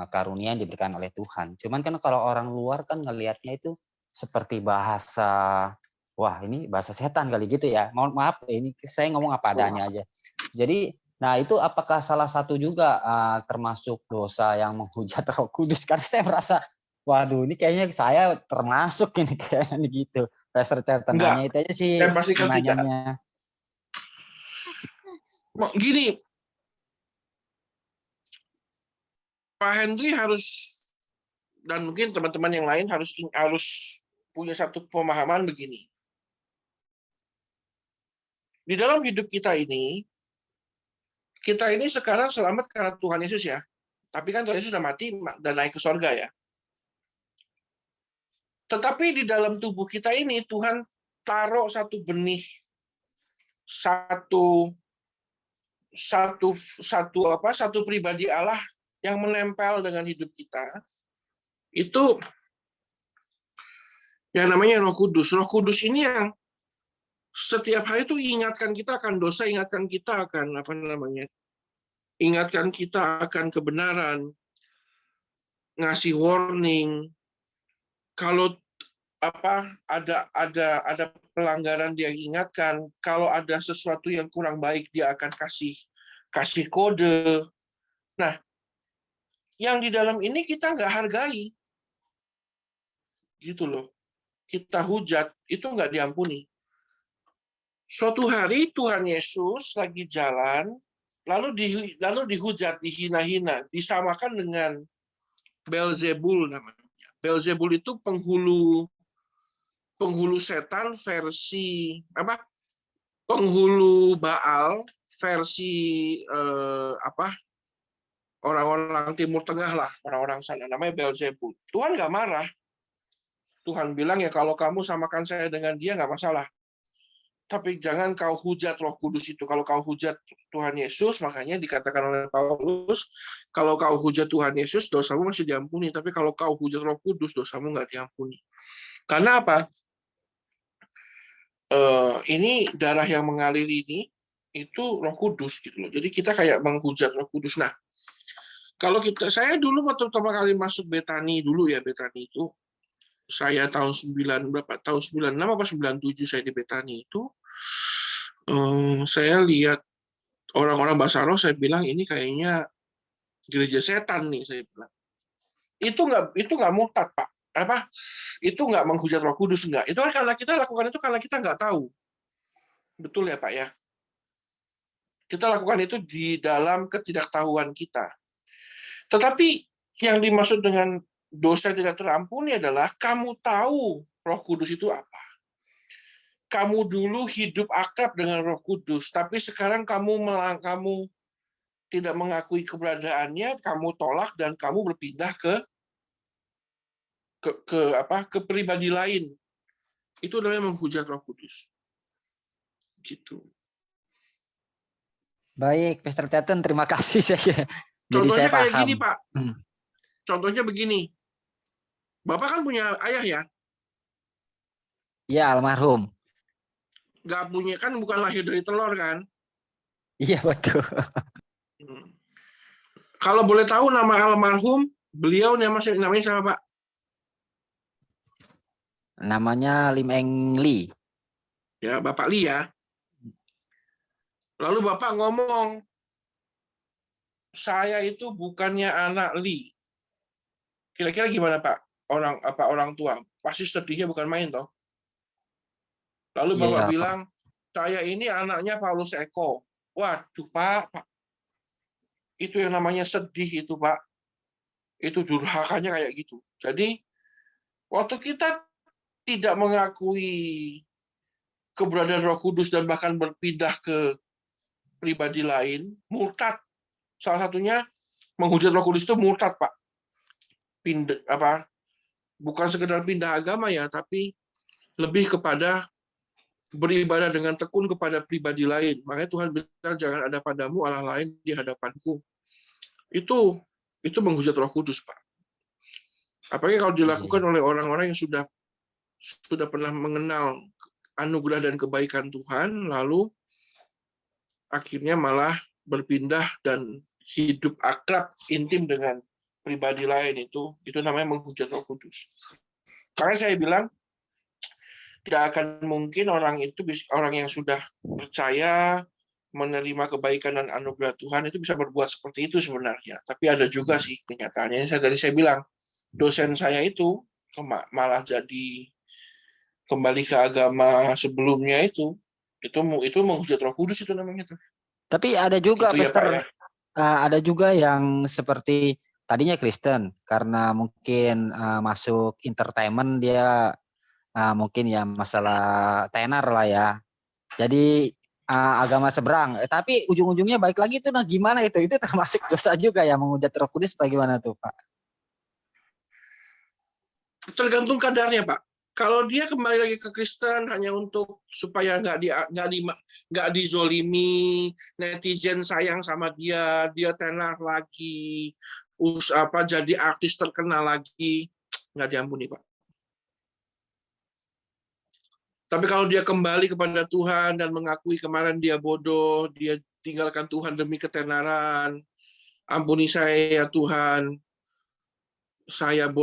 karunia yang diberikan oleh Tuhan. Cuman kan kalau orang luar kan ngelihatnya itu seperti bahasa, wah ini bahasa setan kali gitu ya. Mohon maaf, ini saya ngomong apa adanya aja. Jadi, nah itu apakah salah satu juga termasuk dosa yang menghujat Roh Kudus? Karena saya merasa, waduh ini kayaknya saya termasuk ini kayaknya gitu. Pastor Taton nanya itu aja sih nanyanya. Gini, Pak Henry harus, dan mungkin teman-teman yang lain harus punya satu pemahaman begini. Di dalam hidup kita ini sekarang selamat karena Tuhan Yesus ya. Tapi kan Tuhan Yesus sudah mati dan naik ke sorga ya. Tetapi di dalam tubuh kita ini Tuhan taruh satu benih, satu pribadi Allah yang menempel dengan hidup kita. Itu yang namanya Roh Kudus. Roh Kudus ini yang setiap hari itu ingatkan kita akan dosa, ingatkan kita akan ingatkan kita akan kebenaran. ngasih warning. Kalau ada pelanggaran dia ingatkan. Kalau ada sesuatu yang kurang baik dia akan kasih kode. Nah, yang di dalam ini kita nggak hargai, gitu loh. Kita hujat itu nggak diampuni. Suatu hari Tuhan Yesus lagi jalan, lalu dihujat, dihina-hina, disamakan dengan Beelzebul namanya. Beelzebul itu penghulu setan versi penghulu Baal versi orang-orang Timur Tengah lah, orang-orang sana, namanya Beelzebul. Tuhan nggak marah. Tuhan bilang ya kalau kamu samakan saya dengan dia nggak masalah. Tapi jangan kau hujat Roh Kudus itu. Kalau kau hujat Tuhan Yesus, makanya dikatakan oleh Paulus, kalau kau hujat Tuhan Yesus, dosamu masih diampuni. Tapi kalau kau hujat Roh Kudus, dosamu nggak diampuni. Karena apa? Ini darah yang mengalir ini itu Roh Kudus gitu loh. Jadi kita kayak menghujat Roh Kudus. Nah, kalau saya dulu waktu pertama kali masuk Betani dulu ya, Betani itu saya tahun 96 apa 97 saya di Betani itu, saya lihat orang-orang bahasa roh, saya bilang ini kayaknya gereja setan nih, saya bilang. Itu nggak murtad, Pak. Itu nggak menghujat Roh Kudus, enggak. Itu karena kita lakukan itu karena kita nggak tahu. Betul ya, Pak ya? Kita lakukan itu di dalam ketidaktahuan kita. Tetapi yang dimaksud dengan dosa tidak terampuni adalah kamu tahu Roh Kudus itu apa. Kamu dulu hidup akrab dengan Roh Kudus, tapi sekarang kamu tidak mengakui keberadaannya, kamu tolak dan kamu berpindah ke pribadi lain. Itu namanya menghujat Roh Kudus. Gitu. Baik, Pastor Tiaten, terima kasih saya. Jadi Contohnya saya kayak paham. gini, Pak. Contohnya begini. Bapak kan punya ayah ya? Iya, almarhum. Nggak punya, kan bukan lahir dari telur kan? Iya, betul. Kalau boleh tahu nama almarhum, beliau namanya siapa, Pak? Namanya Lim Eng Lee. Ya, Bapak Lee ya. Lalu Bapak ngomong, saya itu bukannya anak Lee. Kira-kira gimana, Pak? Orang tua pasti sedihnya bukan main toh. Lalu Bapak bilang, saya ini anaknya Paulus Eko. Waduh, Pak. Itu yang namanya sedih itu, Pak. Itu durhakanya kayak gitu. Jadi, waktu kita tidak mengakui keberadaan Roh Kudus dan bahkan berpindah ke pribadi lain, murtad. Salah satunya menghujat Roh Kudus itu murtad, Pak. Bukan sekedar pindah agama ya, tapi lebih kepada beribadah dengan tekun kepada pribadi lain. Makanya Tuhan bilang jangan ada padamu Allah lain di hadapanku. Itu menghujat Roh Kudus, Pak. Apalagi kalau dilakukan oleh orang-orang yang sudah pernah mengenal anugerah dan kebaikan Tuhan, lalu akhirnya malah berpindah dan hidup akrab intim dengan pribadi lain, itu namanya menghujat Roh Kudus. Makanya saya bilang tidak akan mungkin orang yang sudah percaya menerima kebaikan dan anugerah Tuhan itu bisa berbuat seperti itu sebenarnya. Tapi ada juga sih kenyataannya. Saya bilang dosen saya itu malah jadi kembali ke agama sebelumnya itu menghujat Roh Kudus itu namanya tuh. Tapi ada juga, itu Pastor, ya, Pak, ya. Ada juga yang seperti tadinya Kristen karena mungkin masuk entertainment dia mungkin ya masalah tenar lah ya. Jadi agama seberang. Tapi ujung-ujungnya balik lagi itu, nah gimana itu? Itu termasuk dosa juga ya menghujat Roh Kudus atau gimana tuh, Pak? Tergantung kadarnya, Pak. Kalau dia kembali lagi ke Kristen hanya untuk supaya nggak dizolimi, netizen sayang sama dia tenar lagi, jadi artis terkenal lagi, nggak diampuni, Pak. Tapi kalau dia kembali kepada Tuhan dan mengakui kemarin dia bodoh, dia tinggalkan Tuhan demi ketenaran, ampuni saya ya Tuhan, saya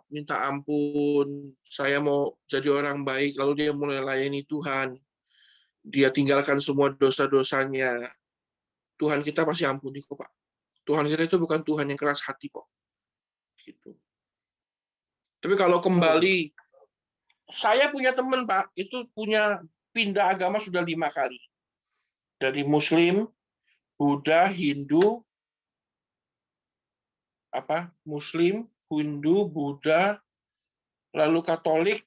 minta ampun, saya mau jadi orang baik, lalu dia mulai layani Tuhan, dia tinggalkan semua dosa-dosanya, Tuhan kita pasti ampuni kok, Pak. Tuhan kita itu bukan Tuhan yang keras hati kok. Gitu. Tapi kalau kembali, saya punya teman, Pak, itu pindah agama sudah 5 kali. Dari Muslim, Buddha, Hindu, Muslim, Hindu, Buddha, lalu Katolik,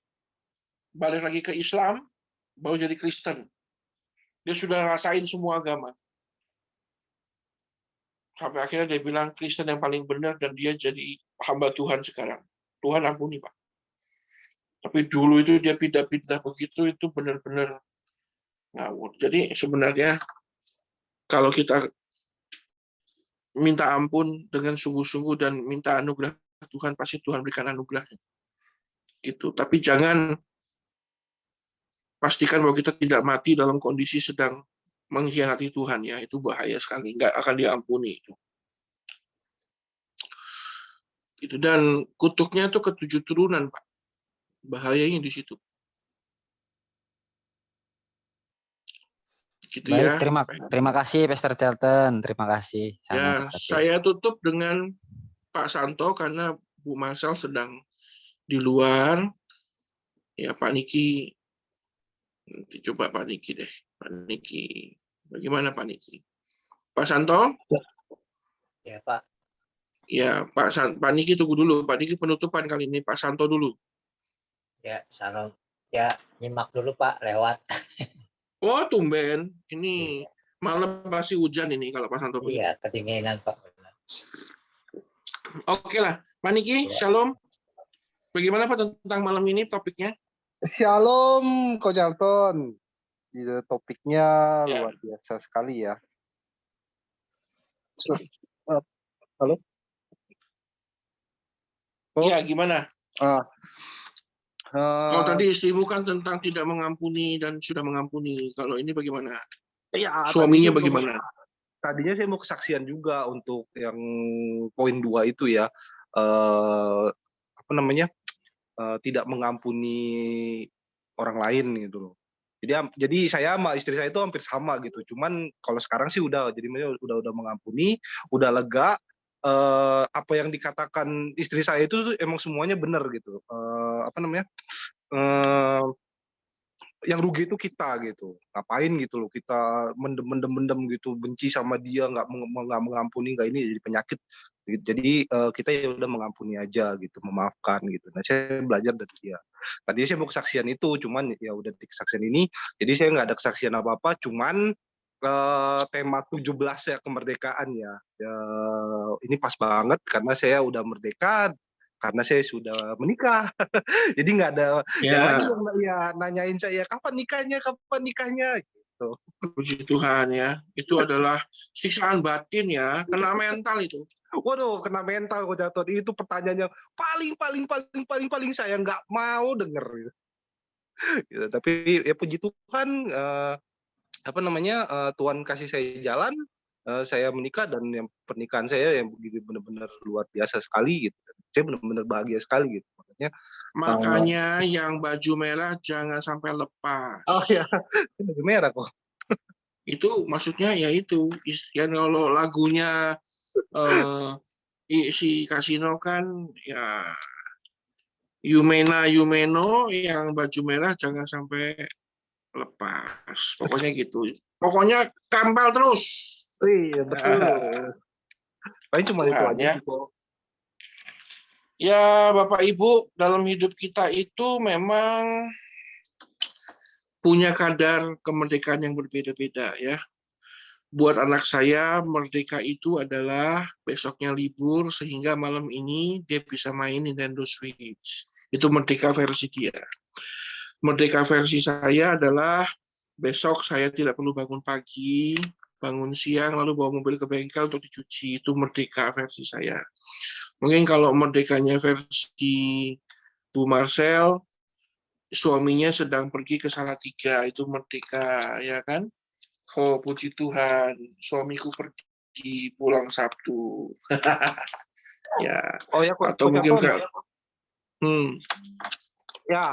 balik lagi ke Islam, baru jadi Kristen. Dia sudah ngerasain semua agama. Sampai akhirnya dia bilang Kristen yang paling benar dan dia jadi hamba Tuhan sekarang. Tuhan ampuni, Pak. Tapi dulu itu dia pindah-pindah begitu, itu benar-benar ngawur. Jadi sebenarnya kalau kita minta ampun dengan sungguh-sungguh dan minta anugerah Tuhan, pasti Tuhan berikan anugerah. Gitu. Tapi jangan pastikan bahwa kita tidak mati dalam kondisi sedang mengkhianati Tuhan, ya. Itu bahaya sekali, nggak akan diampuni itu. Gitu. Dan kutuknya itu ke 7 turunan, Pak. Bahayanya di situ. Gitu. Baik, ya. terima kasih Pastor Charlton, terima kasih. Ya, saya tutup dengan Pak Santo karena Bu Marcel sedang di luar. Ya, Pak Niki, coba Pak Niki deh. Pak Niki, bagaimana Pak Niki? Pak Santo? Ya, Pak. Ya, Pak Niki tunggu dulu. Pak Niki penutupan kali ini. Pak Santo dulu. Ya, salam. Ya, nyimak dulu Pak, lewat. Oh, tumben. Ini malam pasti hujan ini kalau Pak Santo. Iya, kedinginan Pak. Oke lah. Pak Niki, shalom. Bagaimana Pak tentang malam ini topiknya? Shalom, Coach Charlton. Topiknya luar biasa sekali ya. Halo? Iya, gimana? Kalau tadi istrimu kan tentang tidak mengampuni dan sudah mengampuni. Kalau ini bagaimana? Ya, suaminya bagaimana? Tadinya saya mau kesaksian juga untuk yang poin 2 itu ya. Tidak mengampuni orang lain gitu loh. Jadi saya sama istri saya itu hampir sama gitu. Cuman kalau sekarang sih udah mengampuni, udah lega. Apa yang dikatakan istri saya itu emang semuanya benar gitu. Yang rugi itu kita gitu. Ngapain gitu loh kita mendem gitu, benci sama dia, nggak mengampuni, nggak ini jadi penyakit. Jadi kita ya udah mengampuni aja gitu, memaafkan gitu. Nah, saya belajar dari dia. Tadi saya mau kesaksian itu, cuman ya udah di kesaksian ini, jadi saya nggak ada kesaksian apa-apa, cuman tema 17 ya kemerdekaan ya. Ini pas banget karena saya udah merdeka, karena saya sudah menikah. Jadi nggak ada yang lagi nanyain saya kapan nikahnya gitu. Puji Tuhan ya. Itu adalah siksaan batin ya, kena mental itu. Waduh, kena mental kok jatuh. Itu pertanyaannya paling saya nggak mau denger gitu. Tapi ya puji Tuhan, Tuhan kasih saya jalan, saya menikah dan yang pernikahan saya yang benar-benar luar biasa sekali gitu. Saya benar-benar bahagia sekali gitu. Makanya yang baju merah jangan sampai lepas. Oh ya, baju merah kok. Itu maksudnya ya itu. Ya kalau lagunya si Kasino kan ya Yumeno yang baju merah jangan sampai lepas. Pokoknya gitu. Pokoknya kampal terus. Iya betul. Paling cuma itu aja kok. Ya Bapak Ibu, dalam hidup kita itu memang punya kadar kemerdekaan yang berbeda-beda ya. Buat anak saya, merdeka itu adalah besoknya libur sehingga malam ini dia bisa main Nintendo Switch. Itu merdeka versi dia. Merdeka versi saya adalah besok saya tidak perlu bangun pagi, bangun siang, lalu bawa mobil ke bengkel untuk dicuci. Itu merdeka versi saya. Mungkin kalau merdekanya versi Bu Marcel, suaminya sedang pergi ke Salatiga, itu merdeka, ya kan? Oh, puji Tuhan, suamiku pergi pulang Sabtu. Ya, Oh ya, atau Coach mungkin Anton. Ya,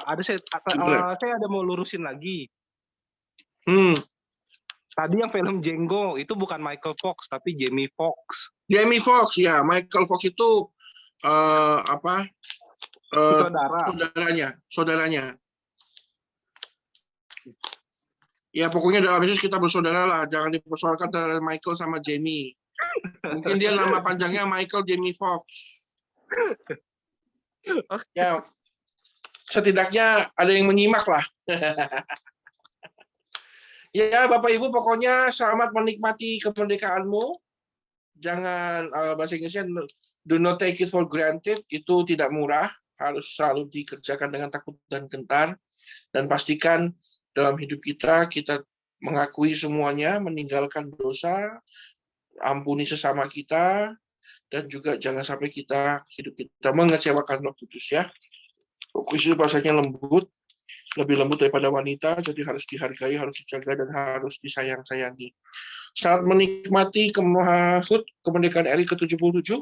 saya ada mau lurusin lagi. Tadi yang film Django itu bukan Michael Fox tapi Jamie Fox. Jamie Fox ya, Michael Fox itu saudaranya. Ya pokoknya dalam Yesus kita bersaudara lah, jangan dipersoalkan antara Michael sama Jamie. Mungkin dia nama panjangnya Michael Jamie Fox. Ya, setidaknya ada yang menyimak lah. Ya Bapak Ibu, pokoknya selamat menikmati kemerdekaanmu. Jangan, bahasa Inggrisnya, do not take it for granted. Itu tidak murah, harus selalu dikerjakan dengan takut dan gentar. Dan pastikan dalam hidup kita mengakui semuanya, meninggalkan dosa, ampuni sesama kita, dan juga jangan sampai hidup kita mengecewakan Roh Kudus ya. Roh Kudus bahasanya lembut, lebih lembut daripada wanita, jadi harus dihargai, harus dijaga, dan harus disayang-sayangi. Saat menikmati HUT Kemerdekaan RI ke-77,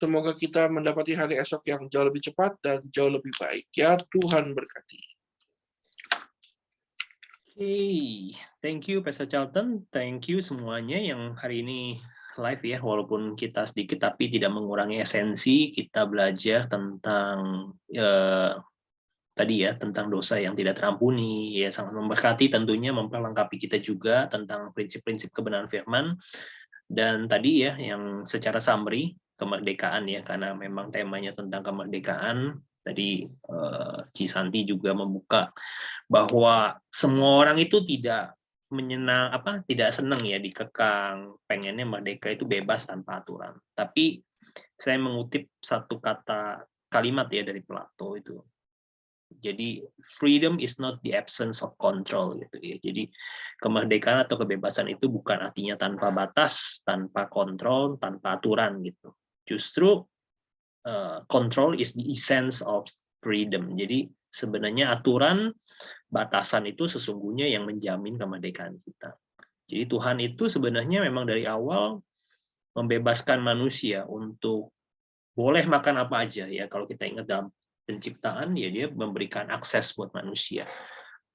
semoga kita mendapati hari esok yang jauh lebih cepat dan jauh lebih baik. Ya, Tuhan berkati. Hey, thank you Pastor Charlton, thank you semuanya yang hari ini live ya, walaupun kita sedikit tapi tidak mengurangi esensi. Kita belajar tentang tadi ya, tentang dosa yang tidak terampuni, ya sangat memberkati, tentunya memperlengkapi kita juga tentang prinsip-prinsip kebenaran firman. Dan tadi ya yang secara summary kemerdekaan ya, karena memang temanya tentang kemerdekaan. Tadi Cisanti juga membuka bahwa semua orang itu tidak tidak senang ya dikekang, pengennya merdeka itu bebas tanpa aturan. Tapi saya mengutip satu kalimat ya dari Plato itu. Jadi freedom is not the absence of control gitu ya. Jadi kemerdekaan atau kebebasan itu bukan artinya tanpa batas, tanpa kontrol, tanpa aturan gitu. Justru control is the essence of freedom. Jadi sebenarnya aturan, batasan itu sesungguhnya yang menjamin kemerdekaan kita. Jadi Tuhan itu sebenarnya memang dari awal membebaskan manusia untuk boleh makan apa aja ya. Kalau kita ingat dalam penciptaan ya, dia memberikan akses buat manusia.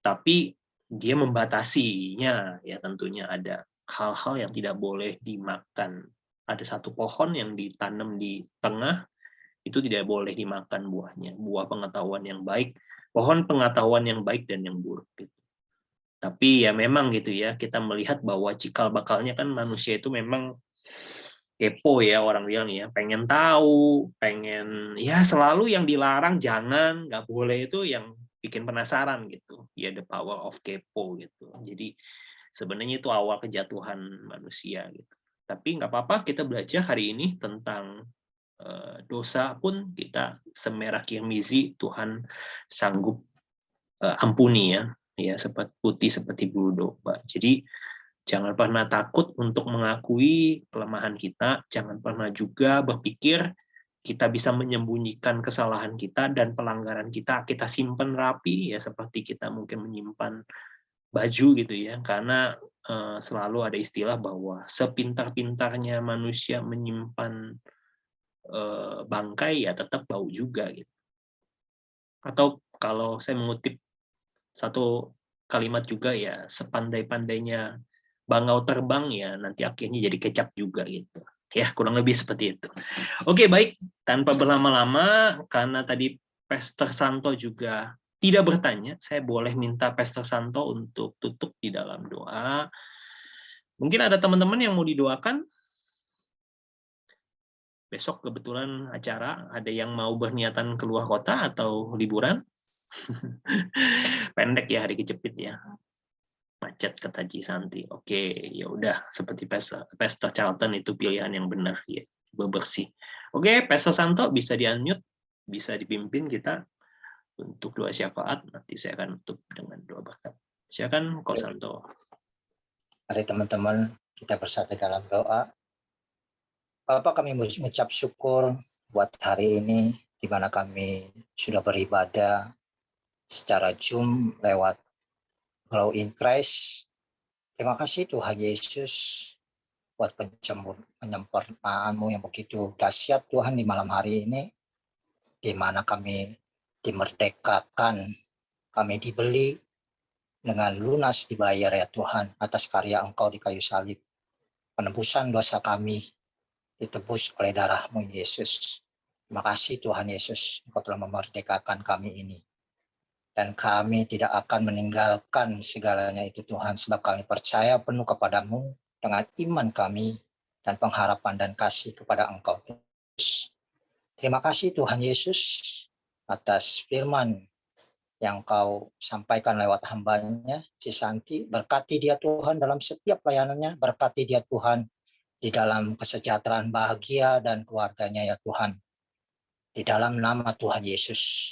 Tapi dia membatasinya ya, tentunya ada hal-hal yang tidak boleh dimakan. Ada satu pohon yang ditanam di tengah, itu tidak boleh dimakan buahnya, buah pengetahuan yang baik, pohon pengetahuan yang baik dan yang buruk gitu. Tapi ya memang gitu ya, kita melihat bahwa cikal bakalnya kan manusia itu memang kepo ya, orang bilang ya, pengen tahu, pengen ya selalu yang dilarang jangan, nggak boleh, itu yang bikin penasaran gitu. Ya the power of kepo gitu. Jadi sebenarnya itu awal kejatuhan manusia gitu. Tapi nggak apa-apa, kita belajar hari ini tentang dosa pun kita semerah kirmizi Tuhan sanggup ampuni ya seperti putih seperti bulu domba. Jadi jangan pernah takut untuk mengakui kelemahan kita, jangan pernah juga berpikir kita bisa menyembunyikan kesalahan kita dan pelanggaran kita simpan rapi ya, seperti kita mungkin menyimpan baju gitu ya, karena selalu ada istilah bahwa sepintar-pintarnya manusia menyimpan bangkai ya tetap bau juga gitu. Atau kalau saya mengutip satu kalimat juga ya, sepandai-pandainya bangau terbang ya nanti akhirnya jadi kecap juga gitu. Ya kurang lebih seperti itu. Oke baik, tanpa berlama-lama karena tadi Pastor Santo juga tidak bertanya, saya boleh minta Pastor Santo untuk tutup di dalam doa. Mungkin ada teman-teman yang mau didoakan. Besok kebetulan acara, ada yang mau berniatan keluar kota atau liburan? Pendek ya, hari kejepit ya. Macet kata Cisanti. Oke, ya udah seperti Pastor Charlton, itu pilihan yang benar ya, bersih. Oke, Pastor Santo bisa di-unmute, bisa dipimpin kita untuk doa syafaat. Nanti saya akan tutup dengan doa berkat. Silakan Ko Santo. Mari teman-teman kita bersatu dalam doa. Bapak, kami mengucap syukur buat hari ini, di mana kami sudah beribadah secara Zoom lewat Grow in Christ. Terima kasih Tuhan Yesus buat penyempurnaan-Mu yang begitu dahsyat Tuhan di malam hari ini, di mana kami dimerdekakan, kami dibeli dengan lunas dibayar ya Tuhan atas karya Engkau di kayu salib. Penebusan dosa kami ditebus oleh darah-Mu Yesus. Terima kasih Tuhan Yesus, Engkau telah memerdekakan kami ini. Dan kami tidak akan meninggalkan segalanya itu Tuhan, sebab kami percaya penuh kepada-Mu dengan iman kami dan pengharapan dan kasih kepada Engkau. Terima kasih Tuhan Yesus atas firman yang Kau sampaikan lewat hamba-Nya, Cisanti. Berkati dia Tuhan dalam setiap pelayanannya, berkati dia Tuhan di dalam kesejahteraan bahagia dan keluarganya ya Tuhan. Di dalam nama Tuhan Yesus.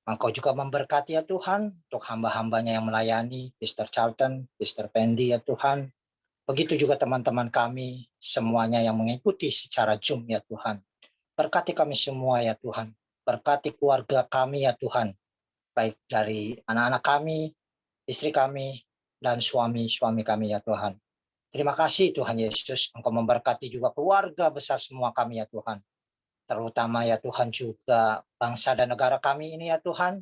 Engkau juga memberkati ya Tuhan untuk hamba-hambanya yang melayani, Mr. Charlton, Mr. Pendi ya Tuhan. Begitu juga teman-teman kami semuanya yang mengikuti secara Zoom ya Tuhan. Berkati kami semua ya Tuhan. Berkati keluarga kami ya Tuhan. Baik dari anak-anak kami, istri kami, dan suami-suami kami ya Tuhan. Terima kasih Tuhan Yesus. Engkau memberkati juga keluarga besar semua kami ya Tuhan. Terutama ya Tuhan juga bangsa dan negara kami ini ya Tuhan,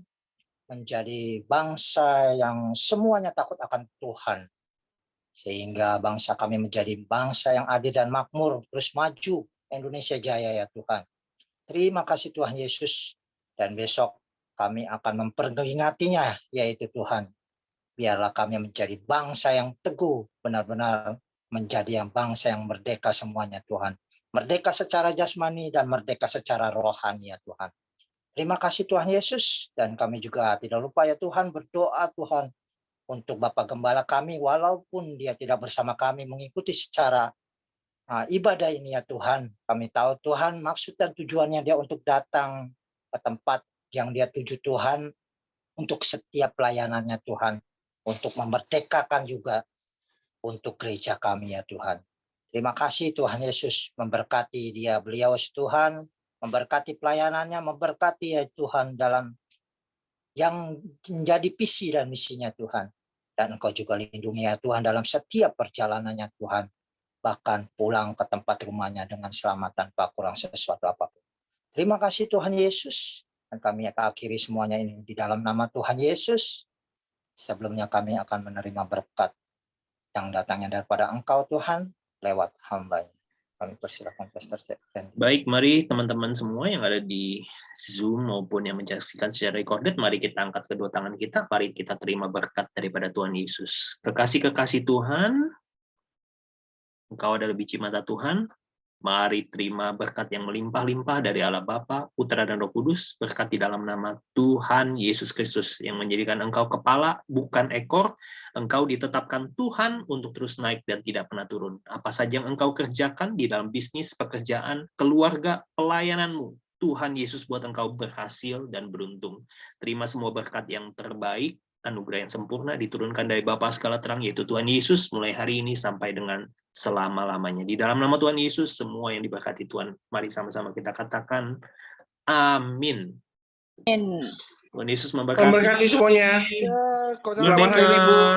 menjadi bangsa yang semuanya takut akan Tuhan. Sehingga bangsa kami menjadi bangsa yang adil dan makmur, terus maju, Indonesia jaya ya Tuhan. Terima kasih Tuhan Yesus. Dan besok kami akan memperingatinya, yaitu Tuhan. Biarlah kami menjadi bangsa yang teguh, benar-benar menjadi yang bangsa yang merdeka semuanya Tuhan. Merdeka secara jasmani dan merdeka secara rohani ya Tuhan. Terima kasih Tuhan Yesus. Dan kami juga tidak lupa ya Tuhan berdoa Tuhan untuk Bapak Gembala kami, walaupun dia tidak bersama kami mengikuti secara ibadah ini ya Tuhan. Kami tahu Tuhan maksud dan tujuannya dia untuk datang ke tempat yang dia tuju Tuhan, untuk setiap pelayanannya Tuhan, untuk memerdekakan juga untuk gereja kami ya Tuhan. Terima kasih Tuhan Yesus, memberkati dia beliau Tuhan, memberkati pelayanannya, memberkati ya Tuhan dalam yang menjadi visi dan misinya Tuhan. Dan Engkau juga lindungi ya Tuhan dalam setiap perjalanannya Tuhan, bahkan pulang ke tempat rumahnya dengan selamat tanpa kurang sesuatu apapun. Terima kasih Tuhan Yesus, dan kami akan akhiri semuanya ini di dalam nama Tuhan Yesus. Sebelumnya kami akan menerima berkat yang datangnya daripada Engkau Tuhan, lewat hamba-Nya. Kami persilakan Pastor Stephen. Baik, mari teman-teman semua yang ada di Zoom maupun yang menyaksikan secara recorded, mari kita angkat kedua tangan kita, mari kita terima berkat daripada Tuhan Yesus. Kekasih-kekasih Tuhan, Engkau adalah biji mata Tuhan, mari terima berkat yang melimpah-limpah dari Allah Bapa, Putra dan Roh Kudus, berkat di dalam nama Tuhan Yesus Kristus yang menjadikan engkau kepala, bukan ekor. Engkau ditetapkan Tuhan untuk terus naik dan tidak pernah turun. Apa saja yang engkau kerjakan di dalam bisnis, pekerjaan, keluarga, pelayananmu, Tuhan Yesus buat engkau berhasil dan beruntung. Terima semua berkat yang terbaik, anugerah yang sempurna diturunkan dari Bapa segala terang, yaitu Tuhan Yesus, mulai hari ini sampai dengan selama-lamanya. Di dalam nama Tuhan Yesus, semua yang diberkati Tuhan, mari sama-sama kita katakan amin. Amin. Tuhan Yesus memberkati. Memberkati semuanya. Selamat hari libur.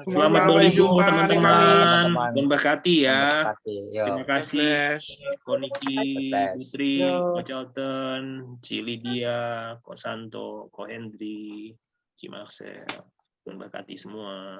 Selamat berlibur teman-teman. Memberkati ya. Terima kasih Ko Niki, Putri, Ko Charlton, Ci Lydia, Ko Santo, Ko Hendri, Ci Marcel. Tuhan berkati semua.